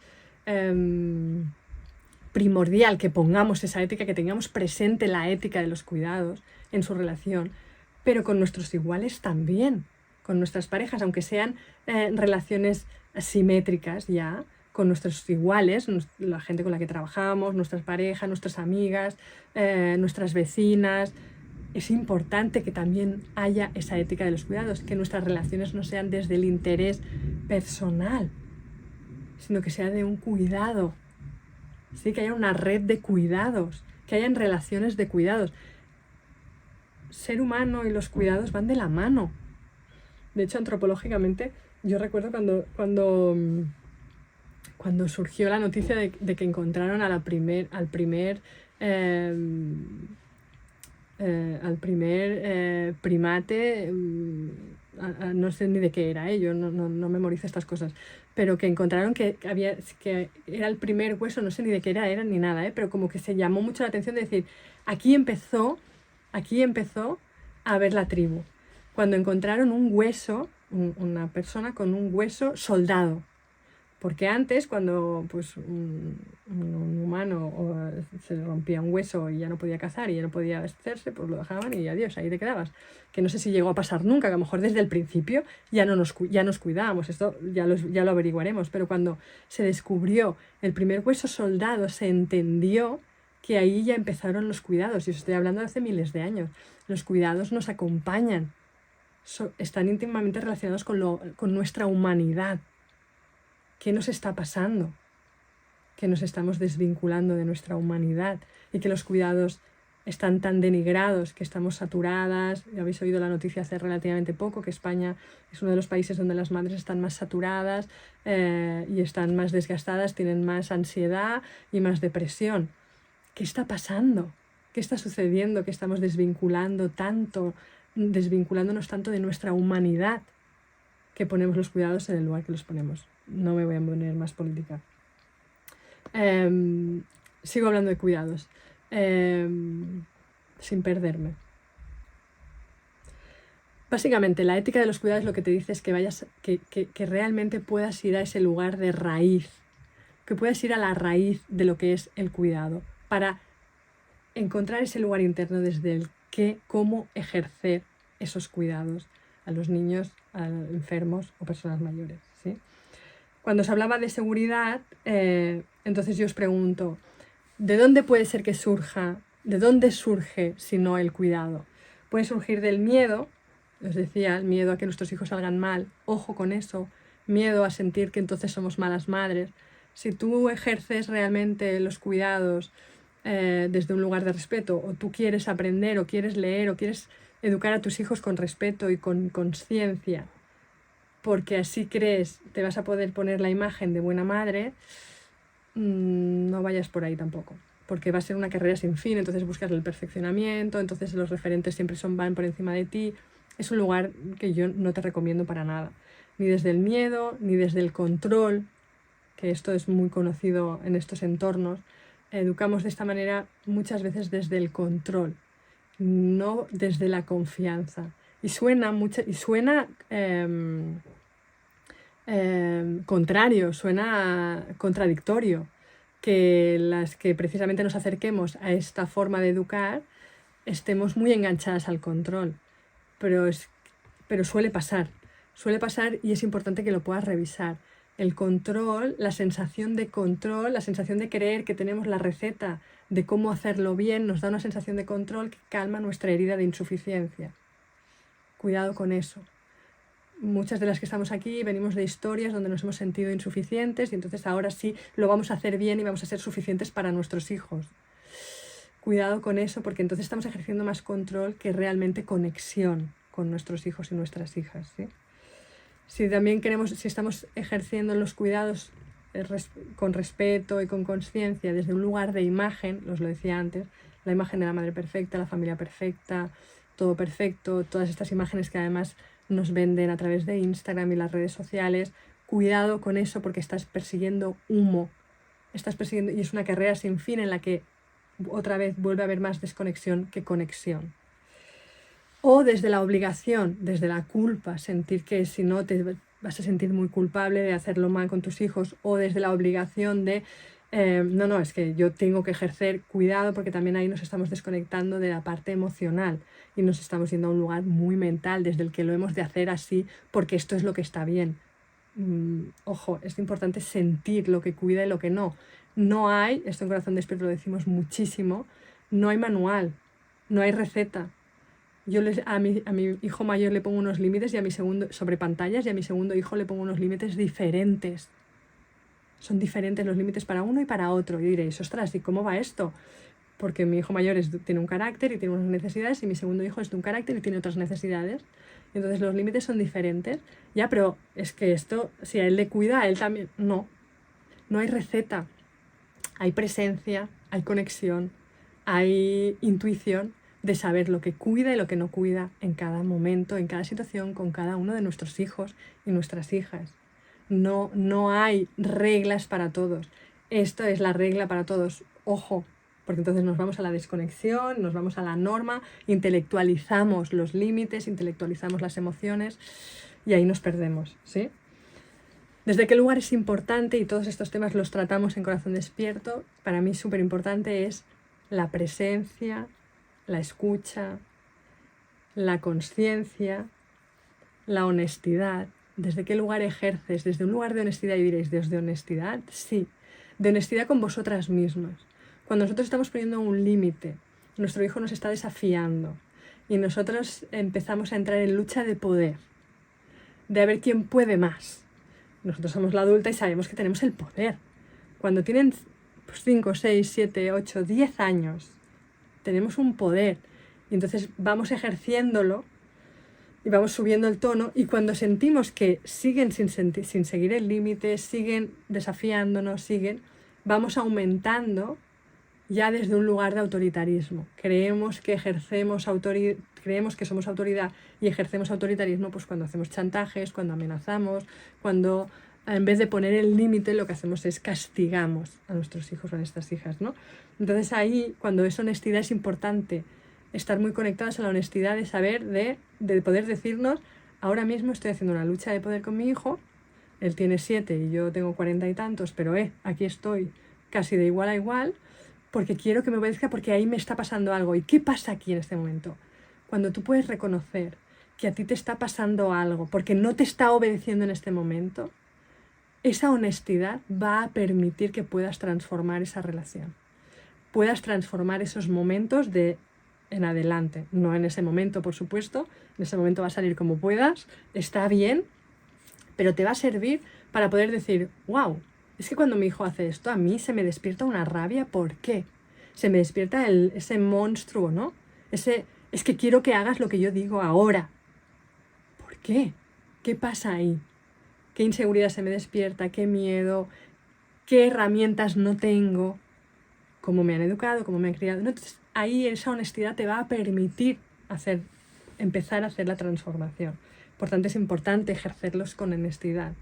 primordial que pongamos esa ética, que tengamos presente la ética de los cuidados en su relación, pero con nuestros iguales también, con nuestras parejas, aunque sean relaciones simétricas ya, con nuestros iguales, la gente con la que trabajamos, nuestras parejas, nuestras amigas, nuestras vecinas. Es importante que también haya esa ética de los cuidados, que nuestras relaciones no sean desde el interés personal, sino que sea de un cuidado, ¿sí? Que haya una red de cuidados, que hayan relaciones de cuidados. Ser humano y los cuidados van de la mano. De hecho, antropológicamente, yo recuerdo cuando surgió la noticia de que encontraron al primer primate, no sé ni de qué era, yo no memorizo estas cosas, pero que encontraron que era el primer hueso, no sé ni de qué era ni nada, pero como que se llamó mucho la atención de decir, aquí empezó a ver la tribu. Cuando encontraron un hueso, una persona con un hueso soldado. Porque antes, cuando pues, un humano se le rompía un hueso y ya no podía cazar y ya no podía hacerse, pues lo dejaban y adiós, ahí te quedabas. Que no sé si llegó a pasar nunca, que a lo mejor desde el principio ya nos cuidábamos, esto ya lo averiguaremos, pero cuando se descubrió el primer hueso soldado, se entendió que ahí ya empezaron los cuidados, y os estoy hablando de hace miles de años. Los cuidados nos acompañan, están íntimamente relacionados con nuestra humanidad. ¿Qué nos está pasando? Que nos estamos desvinculando de nuestra humanidad y que los cuidados están tan denigrados, que estamos saturadas. Ya habéis oído la noticia hace relativamente poco, que España es uno de los países donde las madres están más saturadas y están más desgastadas, tienen más ansiedad y más depresión. ¿Qué está pasando? ¿Qué está sucediendo? Que estamos desvinculándonos tanto de nuestra humanidad, que ponemos los cuidados en el lugar que los ponemos. No me voy a poner más política. Sigo hablando de cuidados, sin perderme. Básicamente, la ética de los cuidados lo que te dice es que realmente puedas ir a ese lugar de raíz, que puedas ir a la raíz de lo que es el cuidado, para encontrar ese lugar interno desde el cómo ejercer esos cuidados a los niños, a enfermos o personas mayores, ¿sí? Cuando se hablaba de seguridad, entonces yo os pregunto, ¿De dónde puede ser que surja? ¿De dónde surge si no el cuidado? Puede surgir del miedo, os decía, el miedo a que nuestros hijos salgan mal, ojo con eso, miedo a sentir que entonces somos malas madres. Si tú ejerces realmente los cuidados desde un lugar de respeto, o tú quieres aprender, o quieres leer, o quieres educar a tus hijos con respeto y con conciencia, porque así crees te vas a poder poner la imagen de buena madre, no vayas por ahí tampoco, porque va a ser una carrera sin fin, entonces buscas el perfeccionamiento, entonces los referentes siempre van por encima de ti. Es un lugar que yo no te recomiendo para nada, ni desde el miedo, ni desde el control, que esto es muy conocido en estos entornos. Educamos de esta manera muchas veces desde el control, no desde la confianza. Y suena contrario, suena contradictorio, que las que precisamente nos acerquemos a esta forma de educar estemos muy enganchadas al control, pero suele pasar y es importante que lo puedas revisar. El control, la sensación de control, la sensación de creer que tenemos la receta de cómo hacerlo bien, nos da una sensación de control que calma nuestra herida de insuficiencia. Cuidado con eso. Muchas de las que estamos aquí venimos de historias donde nos hemos sentido insuficientes y entonces ahora sí lo vamos a hacer bien y vamos a ser suficientes para nuestros hijos. Cuidado con eso, porque entonces estamos ejerciendo más control que realmente conexión con nuestros hijos y nuestras hijas, ¿sí? Si también si estamos ejerciendo los cuidados con respeto y con conciencia desde un lugar de imagen, os lo decía antes, la imagen de la madre perfecta, la familia perfecta, todo perfecto, todas estas imágenes que además nos venden a través de Instagram y las redes sociales, cuidado con eso porque estás persiguiendo humo, y es una carrera sin fin en la que otra vez vuelve a haber más desconexión que conexión. O desde la obligación, desde la culpa, sentir que si no te vas a sentir muy culpable de hacerlo mal con tus hijos, o desde la obligación de no, es que yo tengo que ejercer cuidado, porque también ahí nos estamos desconectando de la parte emocional y nos estamos yendo a un lugar muy mental desde el que lo hemos de hacer así porque esto es lo que está bien. Ojo, es importante sentir lo que cuida y lo que no. No hay, esto en Corazón Despierto lo decimos muchísimo, no hay manual, no hay receta. Yo a mi hijo mayor le pongo unos límites sobre pantallas, y a mi segundo hijo le pongo unos límites diferentes. Son diferentes los límites para uno y para otro. Y diréis, ostras, ¿y cómo va esto? Porque mi hijo mayor tiene un carácter y tiene unas necesidades, y mi segundo hijo es de un carácter y tiene otras necesidades. Entonces los límites son diferentes. Ya, pero es que esto, si a él le cuida, a él también. No hay receta. Hay presencia, hay conexión, hay intuición de saber lo que cuida y lo que no cuida en cada momento, en cada situación, con cada uno de nuestros hijos y nuestras hijas. No hay reglas para todos. Esto es la regla para todos. Ojo, porque entonces nos vamos a la desconexión, nos vamos a la norma, intelectualizamos los límites, intelectualizamos las emociones y ahí nos perdemos, ¿sí? ¿Desde qué lugar es importante? Y todos estos temas los tratamos en Corazón Despierto. Para mí súper importante es la presencia, la escucha, la conciencia, la honestidad. ¿Desde qué lugar ejerces? Desde un lugar de honestidad. Y diréis, ¿desde honestidad? Sí, de honestidad con vosotras mismas. Cuando nosotros estamos poniendo un límite, nuestro hijo nos está desafiando y nosotros empezamos a entrar en lucha de poder, de a ver quién puede más. Nosotros somos la adulta y sabemos que tenemos el poder. Cuando tienen 5, 6, 7, 8, 10 años, tenemos un poder. Y entonces vamos ejerciéndolo y vamos subiendo el tono, y cuando sentimos que siguen sin seguir el límite, siguen desafiándonos, vamos aumentando ya desde un lugar de autoritarismo. Creemos que somos autoridad y ejercemos autoritarismo pues cuando hacemos chantajes, cuando amenazamos, cuando en vez de poner el límite lo que hacemos es castigamos a nuestros hijos o a nuestras hijas, ¿no? Entonces ahí, cuando es honestidad, es importante estar muy conectados a la honestidad de saber, de poder decirnos, ahora mismo estoy haciendo una lucha de poder con mi hijo, él tiene 7 y yo tengo 40 y tantos, pero aquí estoy casi de igual a igual, porque quiero que me obedezca, porque ahí me está pasando algo. ¿Y qué pasa aquí en este momento? Cuando tú puedes reconocer que a ti te está pasando algo, porque no te está obedeciendo en este momento, esa honestidad va a permitir que puedas transformar esa relación. puedas transformar esos momentos de en adelante. No en ese momento, por supuesto. En ese momento va a salir como puedas. Está bien, pero te va a servir para poder decir, wow, es que cuando mi hijo hace esto, a mí se me despierta una rabia. ¿Por qué? Se me despierta ese monstruo, ¿no? Es que quiero que hagas lo que yo digo ahora. ¿Por qué? ¿Qué pasa ahí? ¿Qué inseguridad se me despierta? ¿Qué miedo? ¿Qué herramientas no tengo? ¿Cómo me han educado? ¿Cómo me han criado? Entonces, ahí esa honestidad te va a permitir empezar a hacer la transformación. Por tanto, es importante ejercerlos con honestidad.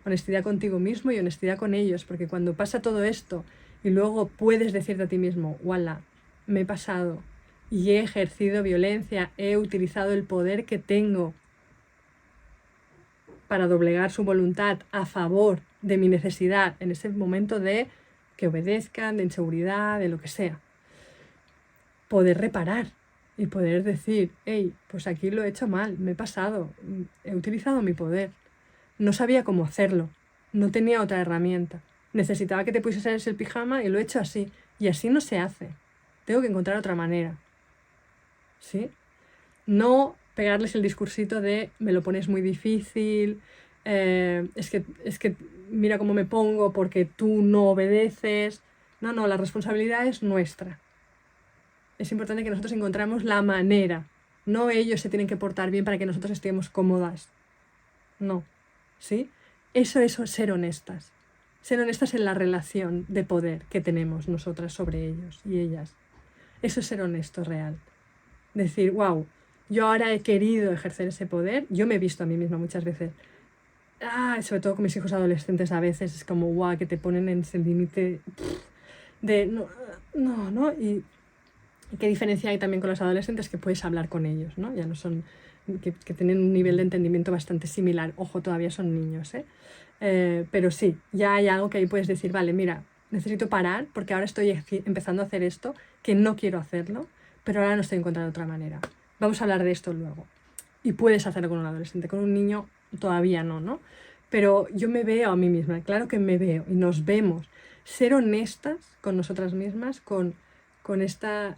Honestidad contigo mismo y honestidad con ellos, porque cuando pasa todo esto y luego puedes decirte a ti mismo, ¡wala! Me he pasado y he ejercido violencia, he utilizado el poder que tengo para doblegar su voluntad a favor de mi necesidad en ese momento de que obedezcan, de inseguridad, de lo que sea. Poder reparar y poder decir, hey, pues aquí lo he hecho mal, me he pasado, he utilizado mi poder, no sabía cómo hacerlo, no tenía otra herramienta, necesitaba que te pusieras el pijama y lo he hecho así, y así no se hace, tengo que encontrar otra manera, ¿sí? No pegarles el discursito de me lo pones muy difícil, es que mira cómo me pongo porque tú no obedeces. No, la responsabilidad es nuestra. Es importante que nosotros encontremos la manera. No ellos se tienen que portar bien para que nosotros estemos cómodas. No, ¿sí? Eso es ser honestas. Ser honestas en la relación de poder que tenemos nosotras sobre ellos y ellas. Eso es ser honesto real. Decir, wow, yo ahora he querido ejercer ese poder. Yo me he visto a mí misma muchas veces. Sobre todo con mis hijos adolescentes a veces es como, wow, que te ponen en ese límite de no. Y qué diferencia hay también con los adolescentes, que puedes hablar con ellos, ¿no? Ya no son, que tienen un nivel de entendimiento bastante similar. Ojo, todavía son niños, pero sí, ya hay algo que ahí puedes decir, vale, mira, necesito parar porque ahora estoy empezando a hacer esto, que no quiero hacerlo, pero ahora no estoy encontrando otra manera. Vamos a hablar de esto luego. Y puedes hacerlo con un adolescente, con un niño todavía no. Pero yo me veo a mí misma, claro que me veo y nos vemos. Ser honestas con nosotras mismas, con esta...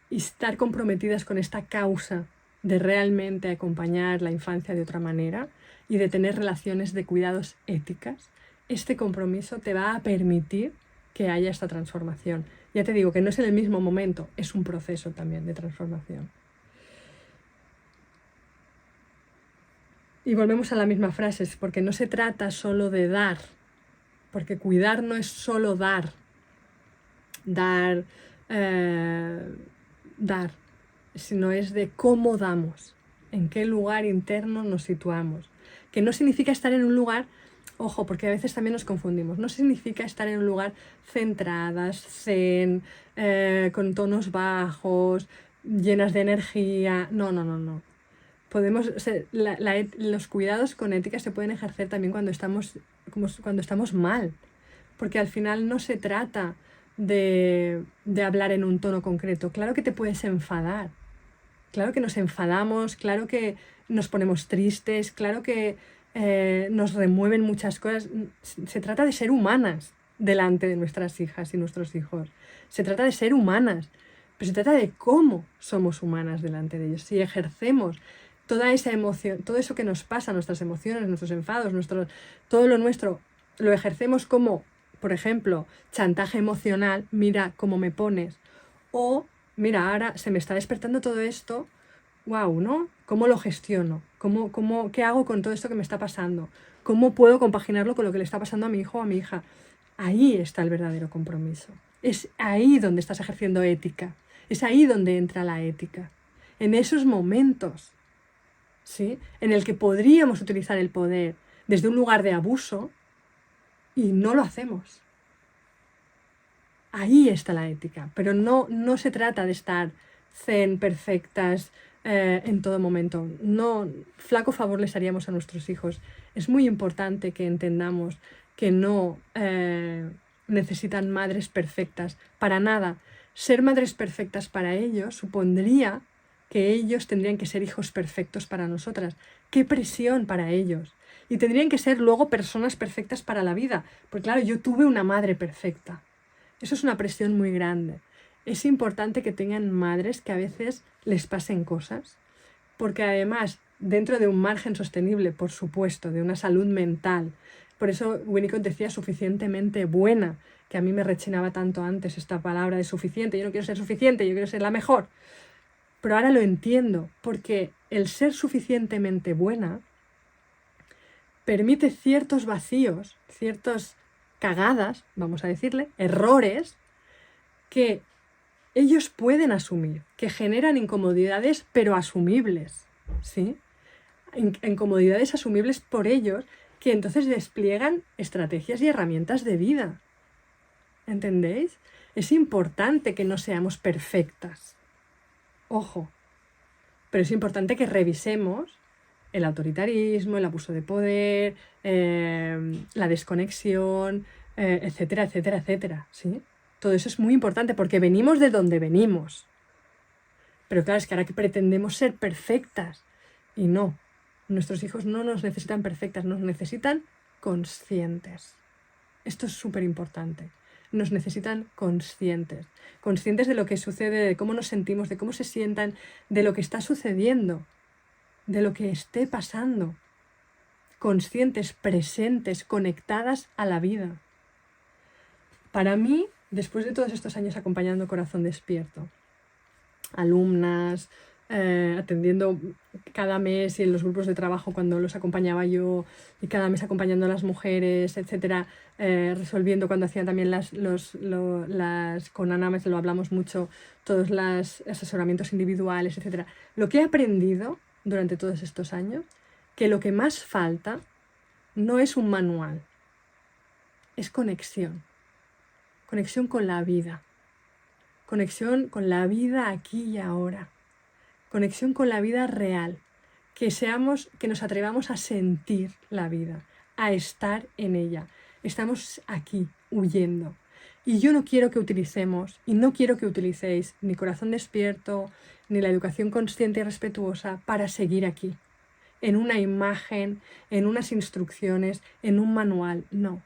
y estar comprometidas con esta causa de realmente acompañar la infancia de otra manera y de tener relaciones de cuidados éticas, este compromiso te va a permitir que haya esta transformación. Ya te digo que no es en el mismo momento, es un proceso también de transformación. Y volvemos a la misma frase, porque no se trata solo de dar, porque cuidar no es solo dar, sino es de cómo damos, en qué lugar interno nos situamos. Que no significa estar en un lugar, ojo, porque a veces también nos confundimos, no significa estar en un lugar centradas, zen, con tonos bajos, llenas de energía, no. Los cuidados con ética se pueden ejercer también cuando estamos mal, porque al final no se trata de hablar en un tono concreto. Claro que te puedes enfadar, claro que nos enfadamos, claro que nos ponemos tristes, claro que nos remueven muchas cosas. Se trata de ser humanas delante de nuestras hijas y nuestros hijos. Se trata de ser humanas, pero se trata de cómo somos humanas delante de ellos. Si ejercemos toda esa emoción, todo eso que nos pasa, nuestras emociones, nuestros enfados, todo lo nuestro, lo ejercemos como, por ejemplo, chantaje emocional, mira cómo me pones, o mira, ahora se me está despertando todo esto, wow, ¿no? ¿Cómo lo gestiono? ¿Qué hago con todo esto que me está pasando? ¿Cómo puedo compaginarlo con lo que le está pasando a mi hijo o a mi hija? Ahí está el verdadero compromiso. Es ahí donde estás ejerciendo ética. Es ahí donde entra la ética. En esos momentos, ¿sí? En el que podríamos utilizar el poder desde un lugar de abuso y no lo hacemos. Ahí está la ética, pero no se trata de estar zen, perfectas, en todo momento. No, flaco favor les haríamos a nuestros hijos. Es muy importante que entendamos que no necesitan madres perfectas, para nada. Ser madres perfectas para ellos supondría que ellos tendrían que ser hijos perfectos para nosotras. ¡Qué presión para ellos! Y tendrían que ser luego personas perfectas para la vida. Porque claro, yo tuve una madre perfecta. Eso es una presión muy grande. Es importante que tengan madres que a veces les pasen cosas, porque además, dentro de un margen sostenible, por supuesto, de una salud mental, por eso Winnicott decía suficientemente buena, que a mí me rechinaba tanto antes esta palabra de suficiente. Yo no quiero ser suficiente, yo quiero ser la mejor. Pero ahora lo entiendo, porque el ser suficientemente buena permite ciertos vacíos, ciertas cagadas, vamos a decirle, errores, que ellos pueden asumir, que generan incomodidades, pero asumibles, ¿sí? Incomodidades asumibles por ellos, que entonces despliegan estrategias y herramientas de vida. ¿Entendéis? Es importante que no seamos perfectas. Ojo, pero es importante que revisemos el autoritarismo, el abuso de poder, la desconexión, etcétera, etcétera, etcétera, ¿sí? Todo eso es muy importante porque venimos de donde venimos. Pero claro, es que ahora que pretendemos ser perfectas y no, nuestros hijos no nos necesitan perfectas, nos necesitan conscientes. Esto es súper importante. Nos necesitan conscientes. Conscientes de lo que sucede, de cómo nos sentimos, de cómo se sientan, de lo que está sucediendo, de lo que esté pasando. Conscientes, presentes, conectadas a la vida. Para mí, después de todos estos años acompañando Corazón Despierto, alumnas, atendiendo cada mes y en los grupos de trabajo cuando los acompañaba yo y cada mes acompañando a las mujeres, etcétera, resolviendo cuando hacían también con Ana lo hablamos mucho, todos los asesoramientos individuales, etcétera. Lo que he aprendido durante todos estos años, que lo que más falta no es un manual, es conexión. Conexión con la vida. Conexión con la vida aquí y ahora. Conexión con la vida real. Que nos atrevamos a sentir la vida, a estar en ella. Estamos aquí, huyendo. Y yo no quiero que utilicemos, y no quiero que utilicéis ni Corazón Despierto, ni la educación consciente y respetuosa para seguir aquí. En una imagen, en unas instrucciones, en un manual, no.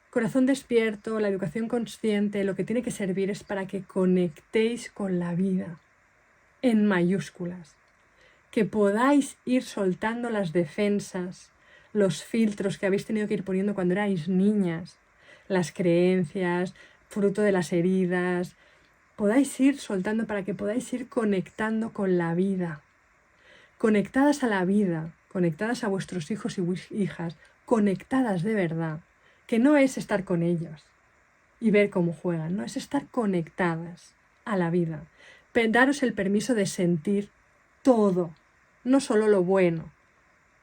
Corazón Despierto, la educación consciente, lo que tiene que servir es para que conectéis con la vida, en mayúsculas, que podáis ir soltando las defensas, los filtros que habéis tenido que ir poniendo cuando erais niñas, las creencias, fruto de las heridas, podáis ir soltando para que podáis ir conectando con la vida, conectadas a la vida, conectadas a vuestros hijos y hijas, conectadas de verdad. Que no es estar con ellos y ver cómo juegan, no, es estar conectadas a la vida. Daros el permiso de sentir todo, no solo lo bueno,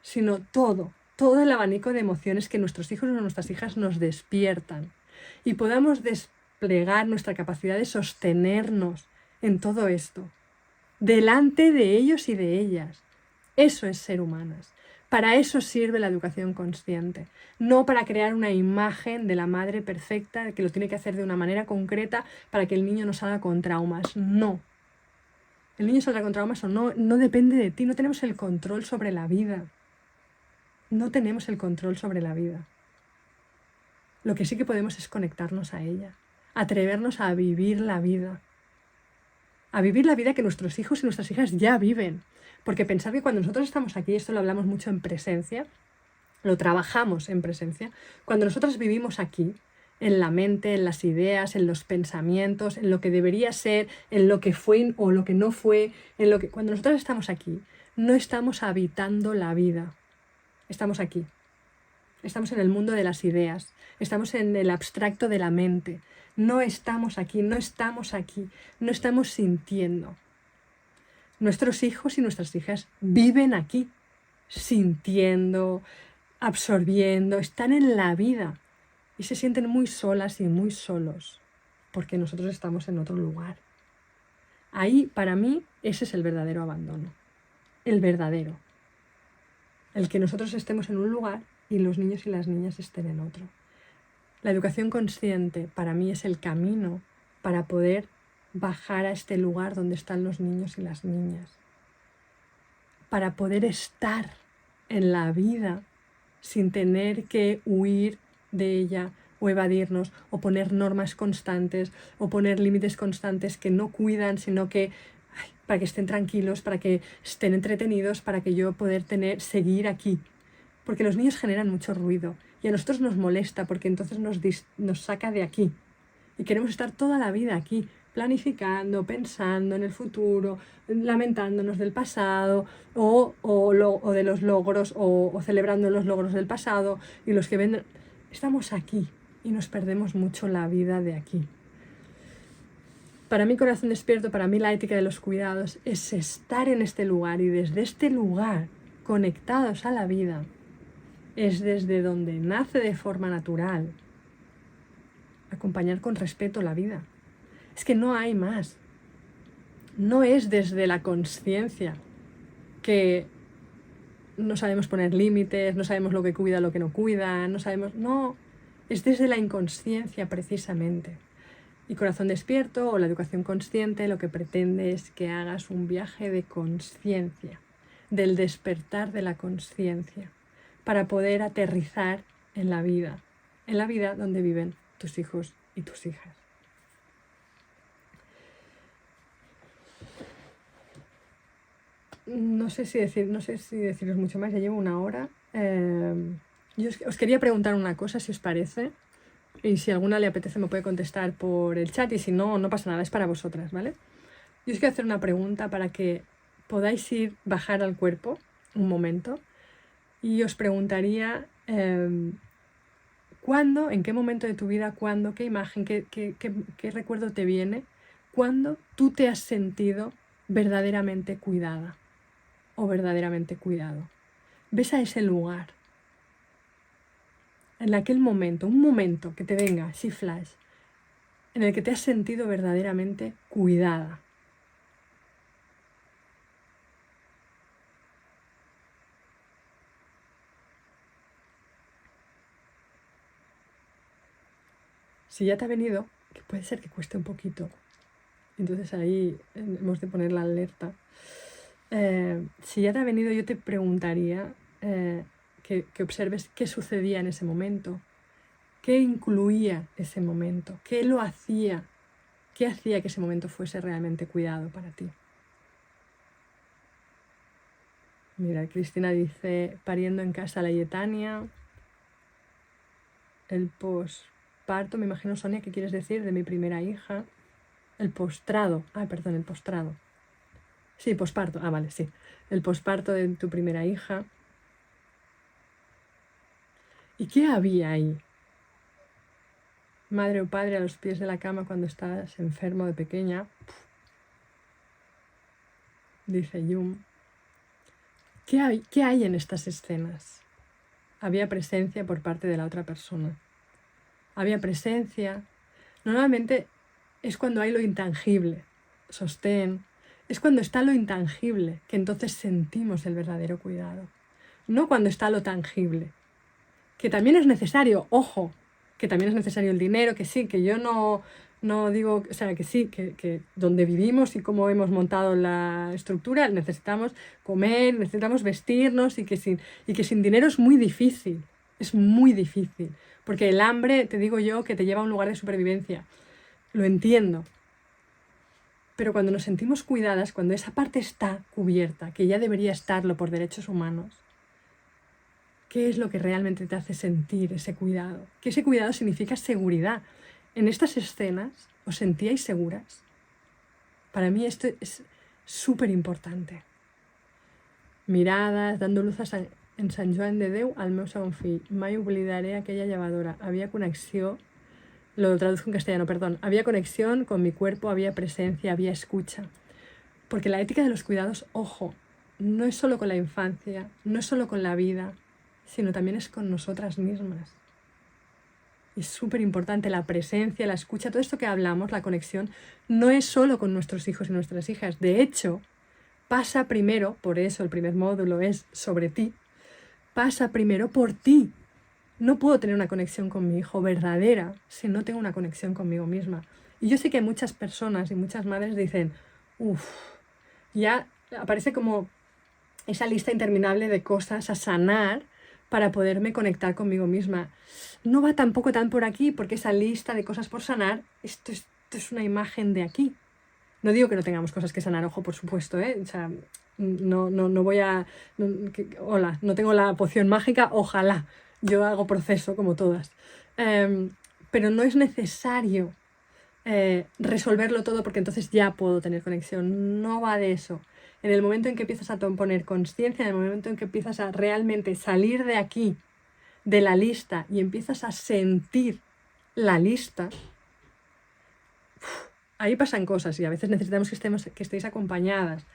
sino todo el abanico de emociones que nuestros hijos o nuestras hijas nos despiertan y podamos desplegar nuestra capacidad de sostenernos en todo esto, delante de ellos y de ellas. Eso es ser humanas. Para eso sirve la educación consciente, no para crear una imagen de la madre perfecta que lo tiene que hacer de una manera concreta para que el niño no salga con traumas. No. El niño saldrá con traumas o no, no depende de ti, no tenemos el control sobre la vida. No tenemos el control sobre la vida. Lo que sí que podemos es conectarnos a ella, atrevernos a vivir la vida que nuestros hijos y nuestras hijas ya viven. Porque pensar que cuando nosotros estamos aquí, esto lo hablamos mucho en presencia, lo trabajamos en presencia, cuando nosotros vivimos aquí, en la mente, en las ideas, en los pensamientos, en lo que debería ser, en lo que fue o lo que no fue, cuando nosotros estamos aquí, no estamos habitando la vida, estamos aquí. Estamos en el mundo de las ideas, estamos en el abstracto de la mente, no estamos aquí, no estamos sintiendo. Nuestros hijos y nuestras hijas viven aquí, sintiendo, absorbiendo, están en la vida y se sienten muy solas y muy solos porque nosotros estamos en otro lugar. Ahí, para mí, ese es el verdadero abandono, el verdadero. El que nosotros estemos en un lugar y los niños y las niñas estén en otro. La educación consciente para mí es el camino para poder bajar a este lugar donde están los niños y las niñas, para poder estar en la vida sin tener que huir de ella, o evadirnos, o poner normas constantes, o poner límites constantes que no cuidan, sino que para que estén tranquilos, para que estén entretenidos, para que yo poder seguir aquí. Porque los niños generan mucho ruido y a nosotros nos molesta porque entonces nos saca de aquí. Y queremos estar toda la vida aquí, planificando, pensando en el futuro, lamentándonos del pasado o de los logros o celebrando los logros del pasado y los que vendrán. Estamos aquí y nos perdemos mucho la vida de aquí. Para mí, Corazón Despierto, para mí la ética de los cuidados es estar en este lugar y desde este lugar, conectados a la vida, es desde donde nace de forma natural acompañar con respeto la vida. Es que no hay más. No es desde la consciencia que no sabemos poner límites, no sabemos lo que cuida, lo que no cuida, no sabemos... No, es desde la inconsciencia precisamente. Y Corazón Despierto o la educación consciente lo que pretende es que hagas un viaje de consciencia, del despertar de la consciencia, para poder aterrizar en la vida donde viven tus hijos y tus hijas. No sé si deciros mucho más, ya llevo 1 hora. Yo os quería preguntar una cosa, si os parece, y si a alguna le apetece me puede contestar por el chat, y si no, no pasa nada, es para vosotras, ¿vale? Yo os quiero hacer una pregunta para que podáis bajar al cuerpo un momento, y os preguntaría ¿cuándo, en qué momento de tu vida, cuándo, qué imagen, qué recuerdo te viene, cuándo tú te has sentido verdaderamente cuidada o verdaderamente cuidado? Ves a ese lugar, en aquel momento, un momento que te venga, así flash, en el que te has sentido verdaderamente cuidada. Si ya te ha venido, que puede ser que cueste un poquito, entonces ahí hemos de poner la alerta. Si ya te ha venido, yo te preguntaría que observes qué sucedía en ese momento, qué incluía ese momento, qué hacía que ese momento fuese realmente cuidado para ti. Mira, Cristina dice, pariendo en casa la Yetania, el posparto, me imagino, Sonia, ¿qué quieres decir? De mi primera hija. El postrado, el postrado. Sí, posparto, vale, sí. El posparto de tu primera hija. ¿Y qué había ahí? Madre o padre a los pies de la cama cuando estás enfermo de pequeña. Dice Yum. ¿Qué hay en estas escenas? Había presencia por parte de la otra persona. Había presencia. Normalmente es cuando hay lo intangible, sostén. Es cuando está lo intangible que entonces sentimos el verdadero cuidado. No cuando está lo tangible. Que también es necesario, ojo, que también es necesario el dinero, que sí, que yo no digo, o sea, que sí, que donde vivimos y cómo hemos montado la estructura, necesitamos comer, necesitamos vestirnos y que sin dinero es muy difícil, porque el hambre, te digo yo, que te lleva a un lugar de supervivencia, lo entiendo, pero cuando nos sentimos cuidadas, cuando esa parte está cubierta, que ya debería estarlo por derechos humanos, ¿qué es lo que realmente te hace sentir ese cuidado? Que ese cuidado significa seguridad. En estas escenas, ¿os sentíais seguras? Para mí esto es súper importante. Miradas, dando luz en Sant Joan de Déu al meu segon fill. Mai oblidaré aquella llevadora. Había conexión, lo traduzco en castellano, perdón. Había conexión con mi cuerpo, había presencia, había escucha. Porque la ética de los cuidados, ojo, no es solo con la infancia, no es solo con la vida, sino también es con nosotras mismas. Es súper importante la presencia, la escucha, todo esto que hablamos, la conexión, no es solo con nuestros hijos y nuestras hijas. De hecho, pasa primero, por eso el primer módulo es sobre ti, pasa primero por ti. No puedo tener una conexión con mi hijo verdadera si no tengo una conexión conmigo misma. Y yo sé que muchas personas y muchas madres dicen, ya aparece como esa lista interminable de cosas a sanar para poderme conectar conmigo misma. No va tampoco tan por aquí, porque esa lista de cosas por sanar, esto es una imagen de aquí. No digo que no tengamos cosas que sanar, ojo, por supuesto, ¿eh? O sea, no voy a... hola, no tengo la poción mágica, ojalá. Yo hago proceso como todas. Pero no es necesario resolverlo todo porque entonces ya puedo tener conexión. No va de eso. En el momento en que empiezas a poner conciencia, en el momento en que empiezas a realmente salir de aquí, de la lista, y empiezas a sentir la lista, ahí pasan cosas y a veces necesitamos que estéis acompañadas.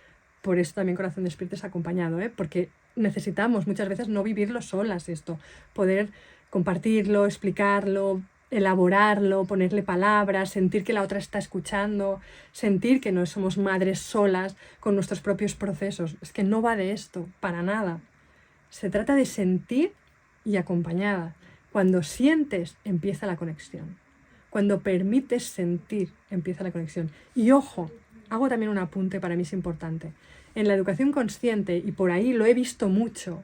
Por eso también Corazón de Espíritu es acompañado, porque necesitamos muchas veces no vivirlo solas esto, poder compartirlo, explicarlo, elaborarlo, ponerle palabras, sentir que la otra está escuchando, sentir que no somos madres solas con nuestros propios procesos. Es que no va de esto, para nada. Se trata de sentir y acompañada. Cuando sientes, empieza la conexión. Cuando permites sentir, empieza la conexión. Y ojo, hago también un apunte, para mí es importante. En la educación consciente, y por ahí lo he visto mucho,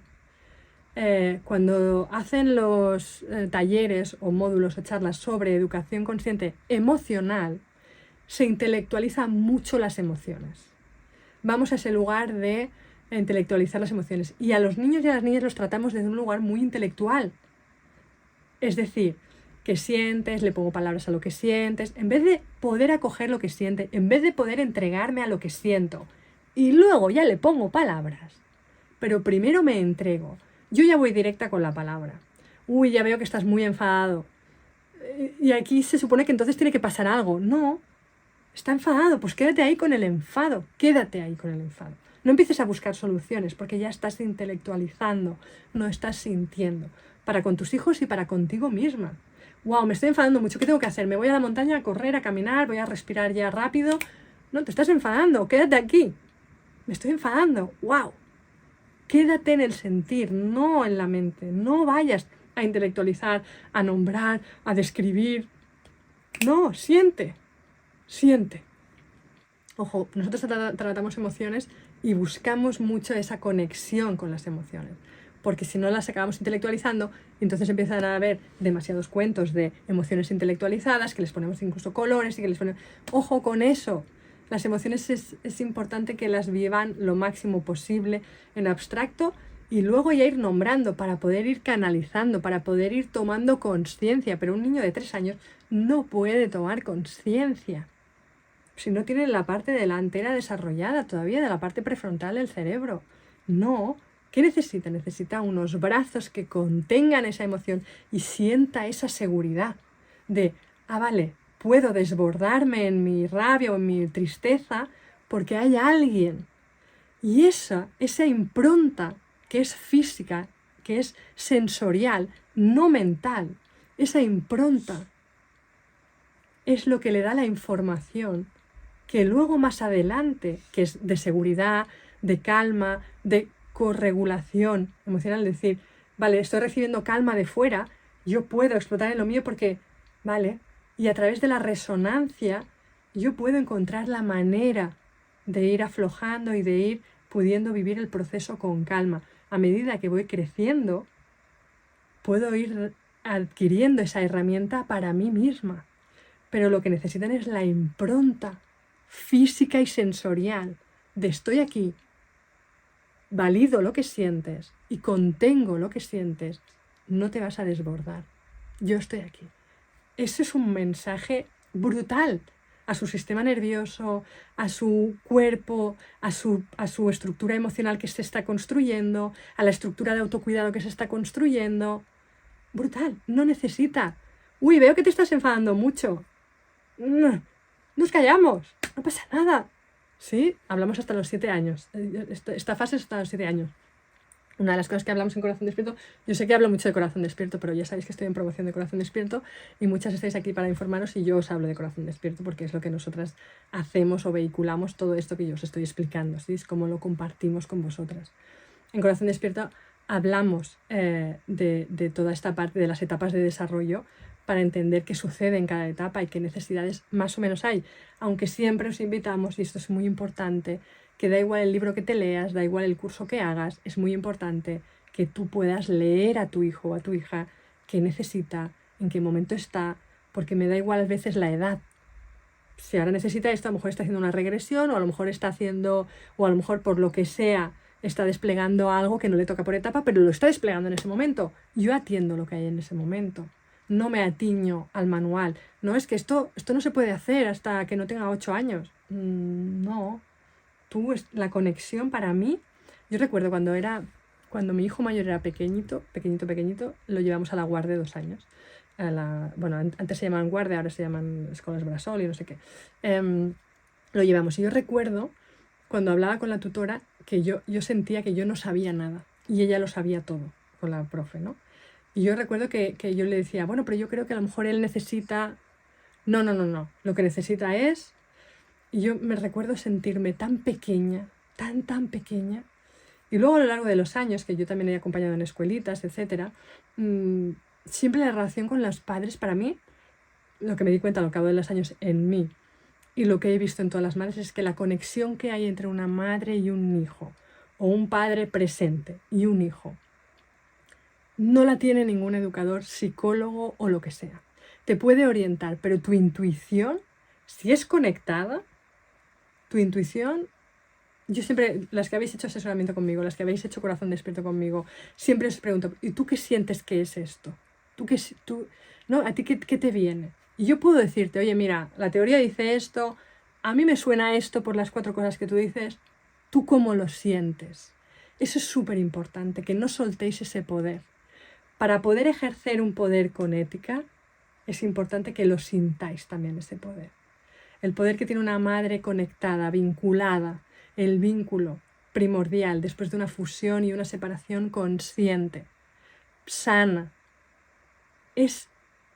cuando hacen los talleres o módulos o charlas sobre educación consciente emocional, se intelectualizan mucho las emociones. Vamos a ese lugar de intelectualizar las emociones. Y a los niños y a las niñas los tratamos desde un lugar muy intelectual. Es decir, que sientes, le pongo palabras a lo que sientes, en vez de poder acoger lo que siente, en vez de poder entregarme a lo que siento, y luego ya le pongo palabras, pero primero me entrego. Yo ya voy directa con la palabra. Uy, ya veo que estás muy enfadado. Y aquí se supone que entonces tiene que pasar algo. No, está enfadado, pues quédate ahí con el enfado, quédate ahí con el enfado. No empieces a buscar soluciones porque ya estás intelectualizando, no estás sintiendo, para con tus hijos y para contigo misma. Wow, me estoy enfadando mucho, ¿qué tengo que hacer? ¿Me voy a la montaña a correr, a caminar, voy a respirar ya rápido? No, te estás enfadando, quédate aquí. Me estoy enfadando, wow. Quédate en el sentir, no en la mente. No vayas a intelectualizar, a nombrar, a describir. No, siente. Siente. Ojo, nosotros tratamos emociones y buscamos mucho esa conexión con las emociones, porque si no las acabamos intelectualizando, entonces empiezan a haber demasiados cuentos de emociones intelectualizadas, que les ponemos incluso colores y que les ponemos... Ojo con eso. Las emociones es importante que las vivan lo máximo posible en abstracto y luego ya ir nombrando para poder ir canalizando, para poder ir tomando conciencia. Pero un niño de 3 años no puede tomar conciencia si no tiene la parte delantera desarrollada todavía, de la parte prefrontal del cerebro. No. ¿Qué necesita? Necesita unos brazos que contengan esa emoción y sienta esa seguridad de, vale, puedo desbordarme en mi rabia o en mi tristeza porque hay alguien. Y esa impronta que es física, que es sensorial, no mental, esa impronta es lo que le da la información que luego más adelante, que es de seguridad, de calma, de corregulación emocional, es decir, vale, estoy recibiendo calma de fuera, yo puedo explotar en lo mío porque, vale, y a través de la resonancia yo puedo encontrar la manera de ir aflojando y de ir pudiendo vivir el proceso con calma. A medida que voy creciendo, puedo ir adquiriendo esa herramienta para mí misma. Pero lo que necesitan es la impronta física y sensorial de estoy aquí, valido lo que sientes y contengo lo que sientes, no te vas a desbordar. Yo estoy aquí. Ese es un mensaje brutal a su sistema nervioso, a su cuerpo, a su estructura emocional que se está construyendo, a la estructura de autocuidado que se está construyendo. Brutal, no necesita. Uy, veo que te estás enfadando mucho. Nos callamos, no pasa nada. Sí, hablamos hasta los 7 años. Esta fase es hasta los 7 años. Una de las cosas que hablamos en Corazón Despierto, yo sé que hablo mucho de Corazón Despierto, pero ya sabéis que estoy en promoción de Corazón Despierto y muchas estáis aquí para informaros y yo os hablo de Corazón Despierto porque es lo que nosotras hacemos o vehiculamos todo esto que yo os estoy explicando, ¿sí? Es como lo compartimos con vosotras. En Corazón Despierto hablamos de toda esta parte de las etapas de desarrollo para entender qué sucede en cada etapa y qué necesidades más o menos hay. Aunque siempre os invitamos, y esto es muy importante, que da igual el libro que te leas, da igual el curso que hagas, es muy importante que tú puedas leer a tu hijo o a tu hija qué necesita, en qué momento está, porque me da igual a veces la edad. Si ahora necesita esto, a lo mejor está haciendo una regresión, o a lo mejor está haciendo, o a lo mejor por lo que sea, está desplegando algo que no le toca por etapa, pero lo está desplegando en ese momento. Yo atiendo lo que hay en ese momento. No me atiño al manual. No, es que esto no se puede hacer hasta que no tenga 8 años. No. La conexión para mí, yo recuerdo cuando mi hijo mayor era pequeñito, lo llevamos a la guardia de 2 años. Bueno, antes se llamaban guardia, ahora se llaman escuelas Brasol y no sé qué. Lo llevamos y yo recuerdo cuando hablaba con la tutora que yo sentía que yo no sabía nada y ella lo sabía todo con la profe, ¿no? Y yo recuerdo que yo le decía, bueno, pero yo creo que a lo mejor él necesita... No, lo que necesita es... Y yo me recuerdo sentirme tan pequeña, tan pequeña. Y luego a lo largo de los años, que yo también he acompañado en escuelitas, etc., siempre la relación con los padres, para mí, lo que me di cuenta a lo cabo de los años en mí y lo que he visto en todas las madres es que la conexión que hay entre una madre y un hijo, o un padre presente y un hijo, no la tiene ningún educador, psicólogo o lo que sea. Te puede orientar, pero tu intuición, si es conectada, tu intuición... Yo siempre, las que habéis hecho asesoramiento conmigo, las que habéis hecho corazón despierto conmigo, siempre os pregunto, ¿y tú qué sientes que es esto? ¿No? ¿A ti qué te viene? Y yo puedo decirte, oye, mira, la teoría dice esto, a mí me suena esto por las 4 cosas que tú dices, ¿tú cómo lo sientes? Eso es súper importante, que no soltéis ese poder. Para poder ejercer un poder con ética, es importante que lo sintáis también ese poder. El poder que tiene una madre conectada, vinculada, el vínculo primordial después de una fusión y una separación consciente, sana, es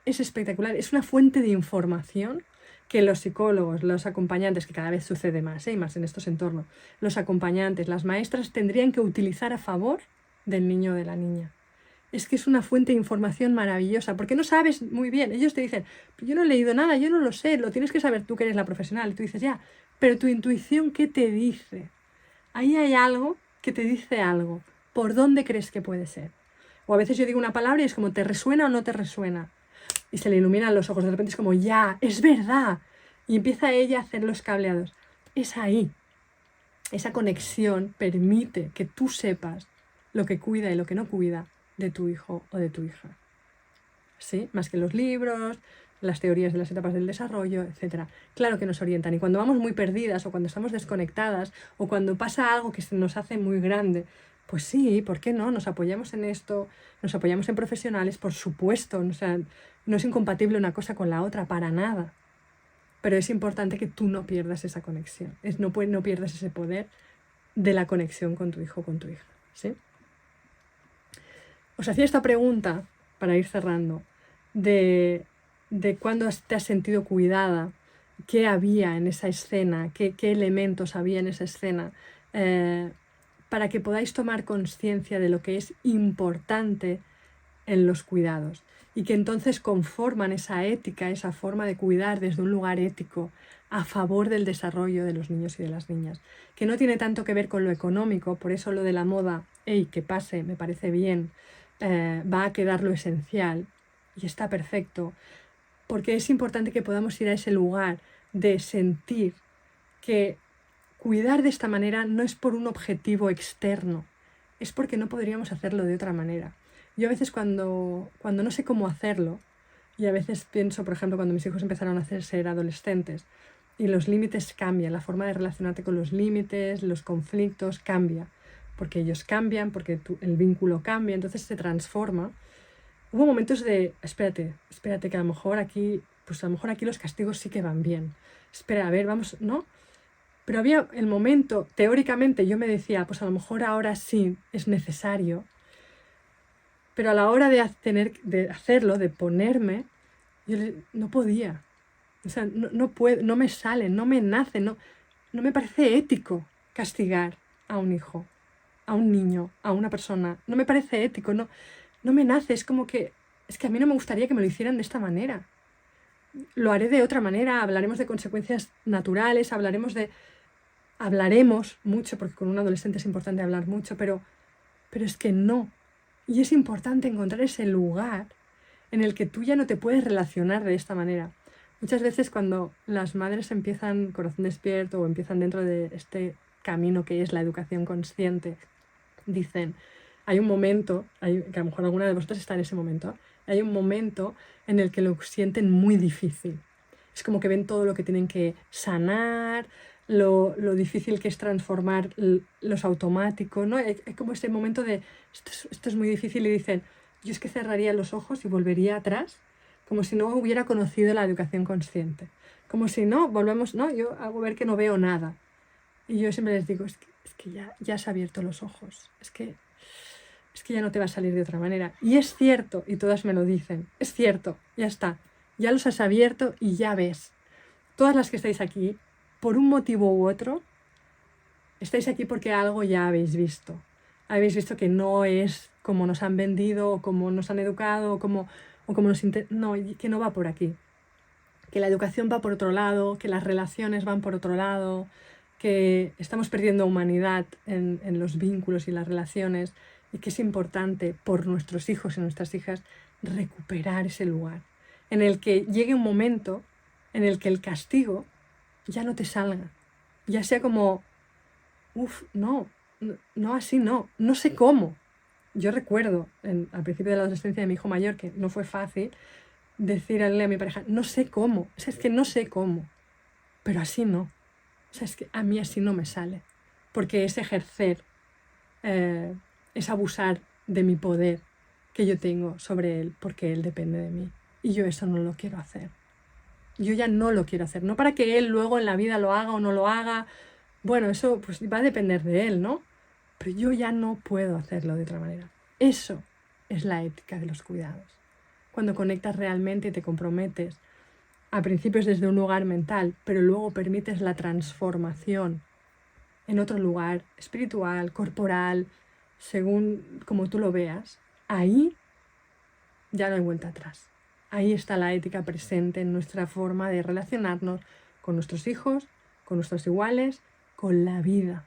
espectacular. Es una fuente de información que los psicólogos, los acompañantes, que cada vez sucede más, y más en estos entornos, los acompañantes, las maestras tendrían que utilizar a favor del niño o de la niña. Es que es una fuente de información maravillosa, porque no sabes muy bien. Ellos te dicen, yo no he leído nada, yo no lo sé, lo tienes que saber tú que eres la profesional. Y tú dices, ya, pero tu intuición, ¿qué te dice? Ahí hay algo que te dice algo. ¿Por dónde crees que puede ser? O a veces yo digo una palabra y es como, ¿te resuena o no te resuena? Y se le iluminan los ojos, de repente es como, ya, es verdad. Y empieza ella a hacer los cableados. Es ahí. Esa conexión permite que tú sepas lo que cuida y lo que no cuida de tu hijo o de tu hija. ¿Sí? Más que los libros, las teorías de las etapas del desarrollo, etc. Claro que nos orientan. Y cuando vamos muy perdidas o cuando estamos desconectadas o cuando pasa algo que se nos hace muy grande, pues sí, ¿por qué no? Nos apoyamos en esto, nos apoyamos en profesionales, por supuesto. O sea, no es incompatible una cosa con la otra, para nada. Pero es importante que tú no pierdas esa conexión. No pierdas ese poder de la conexión con tu hijo o con tu hija. ¿Sí? Os hacía esta pregunta, para ir cerrando, de cuándo te has sentido cuidada, qué había en esa escena, qué elementos había en esa escena, para que podáis tomar conciencia de lo que es importante en los cuidados y que entonces conforman esa ética, esa forma de cuidar desde un lugar ético a favor del desarrollo de los niños y de las niñas, que no tiene tanto que ver con lo económico, por eso lo de la moda, que pase, me parece bien, va a quedar lo esencial y está perfecto, porque es importante que podamos ir a ese lugar de sentir que cuidar de esta manera no es por un objetivo externo, es porque no podríamos hacerlo de otra manera. Yo a veces cuando no sé cómo hacerlo, y a veces pienso, por ejemplo, cuando mis hijos empezaron a ser adolescentes, y los límites cambian, la forma de relacionarte con los límites, los conflictos cambia, porque ellos cambian, porque el vínculo cambia, entonces se transforma. Hubo momentos de, espérate, que a lo mejor aquí los castigos sí que van bien. Espera, a ver, vamos, ¿no? Pero había el momento, teóricamente yo me decía, pues a lo mejor ahora sí es necesario, pero a la hora de hacerlo, de ponerme, yo no podía. O sea, no puedo, no me sale, no me nace, no me parece ético castigar a un hijo, a un niño, a una persona. No me parece ético, no me nace. Es como que, a mí no me gustaría que me lo hicieran de esta manera. Lo haré de otra manera, hablaremos de consecuencias naturales, hablaremos mucho, porque con un adolescente es importante hablar mucho, pero es que no Y es importante encontrar ese lugar en el que tú ya no te puedes relacionar de esta manera. Muchas veces cuando las madres empiezan corazón despierto o empiezan dentro de este camino que es la educación consciente, dicen, hay un momento, que a lo mejor alguna de vosotros está en ese momento, hay un momento en el que lo sienten muy difícil. Es como que ven todo lo que tienen que sanar, lo difícil que es transformar los automáticos, ¿no? Hay como ese momento de, esto es muy difícil, y dicen, yo es que cerraría los ojos y volvería atrás, como si no hubiera conocido la educación consciente. Como si no, volvemos, no, yo hago ver que no veo nada. Y yo siempre les digo, es que ya has abierto los ojos, es que ya no te va a salir de otra manera. Y es cierto, y todas me lo dicen, es cierto, ya está, ya los has abierto y ya ves. Todas las que estáis aquí, por un motivo u otro, estáis aquí porque algo ya habéis visto. Habéis visto que no es como nos han vendido, o como nos han educado, o como nos no, que no va por aquí. Que la educación va por otro lado, que las relaciones van por otro lado, que estamos perdiendo humanidad en los vínculos y las relaciones, y que es importante por nuestros hijos y nuestras hijas recuperar ese lugar, en el que llegue un momento en el que el castigo ya no te salga, ya sea como, no así no sé cómo. Yo recuerdo al principio de la adolescencia de mi hijo mayor, que no fue fácil, decirle a mi pareja, no sé cómo, o sea, es que no sé cómo, pero así no. O sea, es que a mí así no me sale, porque es ejercer, es abusar de mi poder que yo tengo sobre él, porque él depende de mí. Y yo eso no lo quiero hacer. Yo ya no lo quiero hacer, no para que él luego en la vida lo haga o no lo haga. Bueno, eso pues va a depender de él, ¿no? Pero yo ya no puedo hacerlo de otra manera. Eso es la ética de los cuidados. Cuando conectas realmente y te comprometes, a principios desde un lugar mental, pero luego permites la transformación en otro lugar, espiritual, corporal, según como tú lo veas, ahí ya no hay vuelta atrás. Ahí está la ética presente en nuestra forma de relacionarnos con nuestros hijos, con nuestros iguales, con la vida.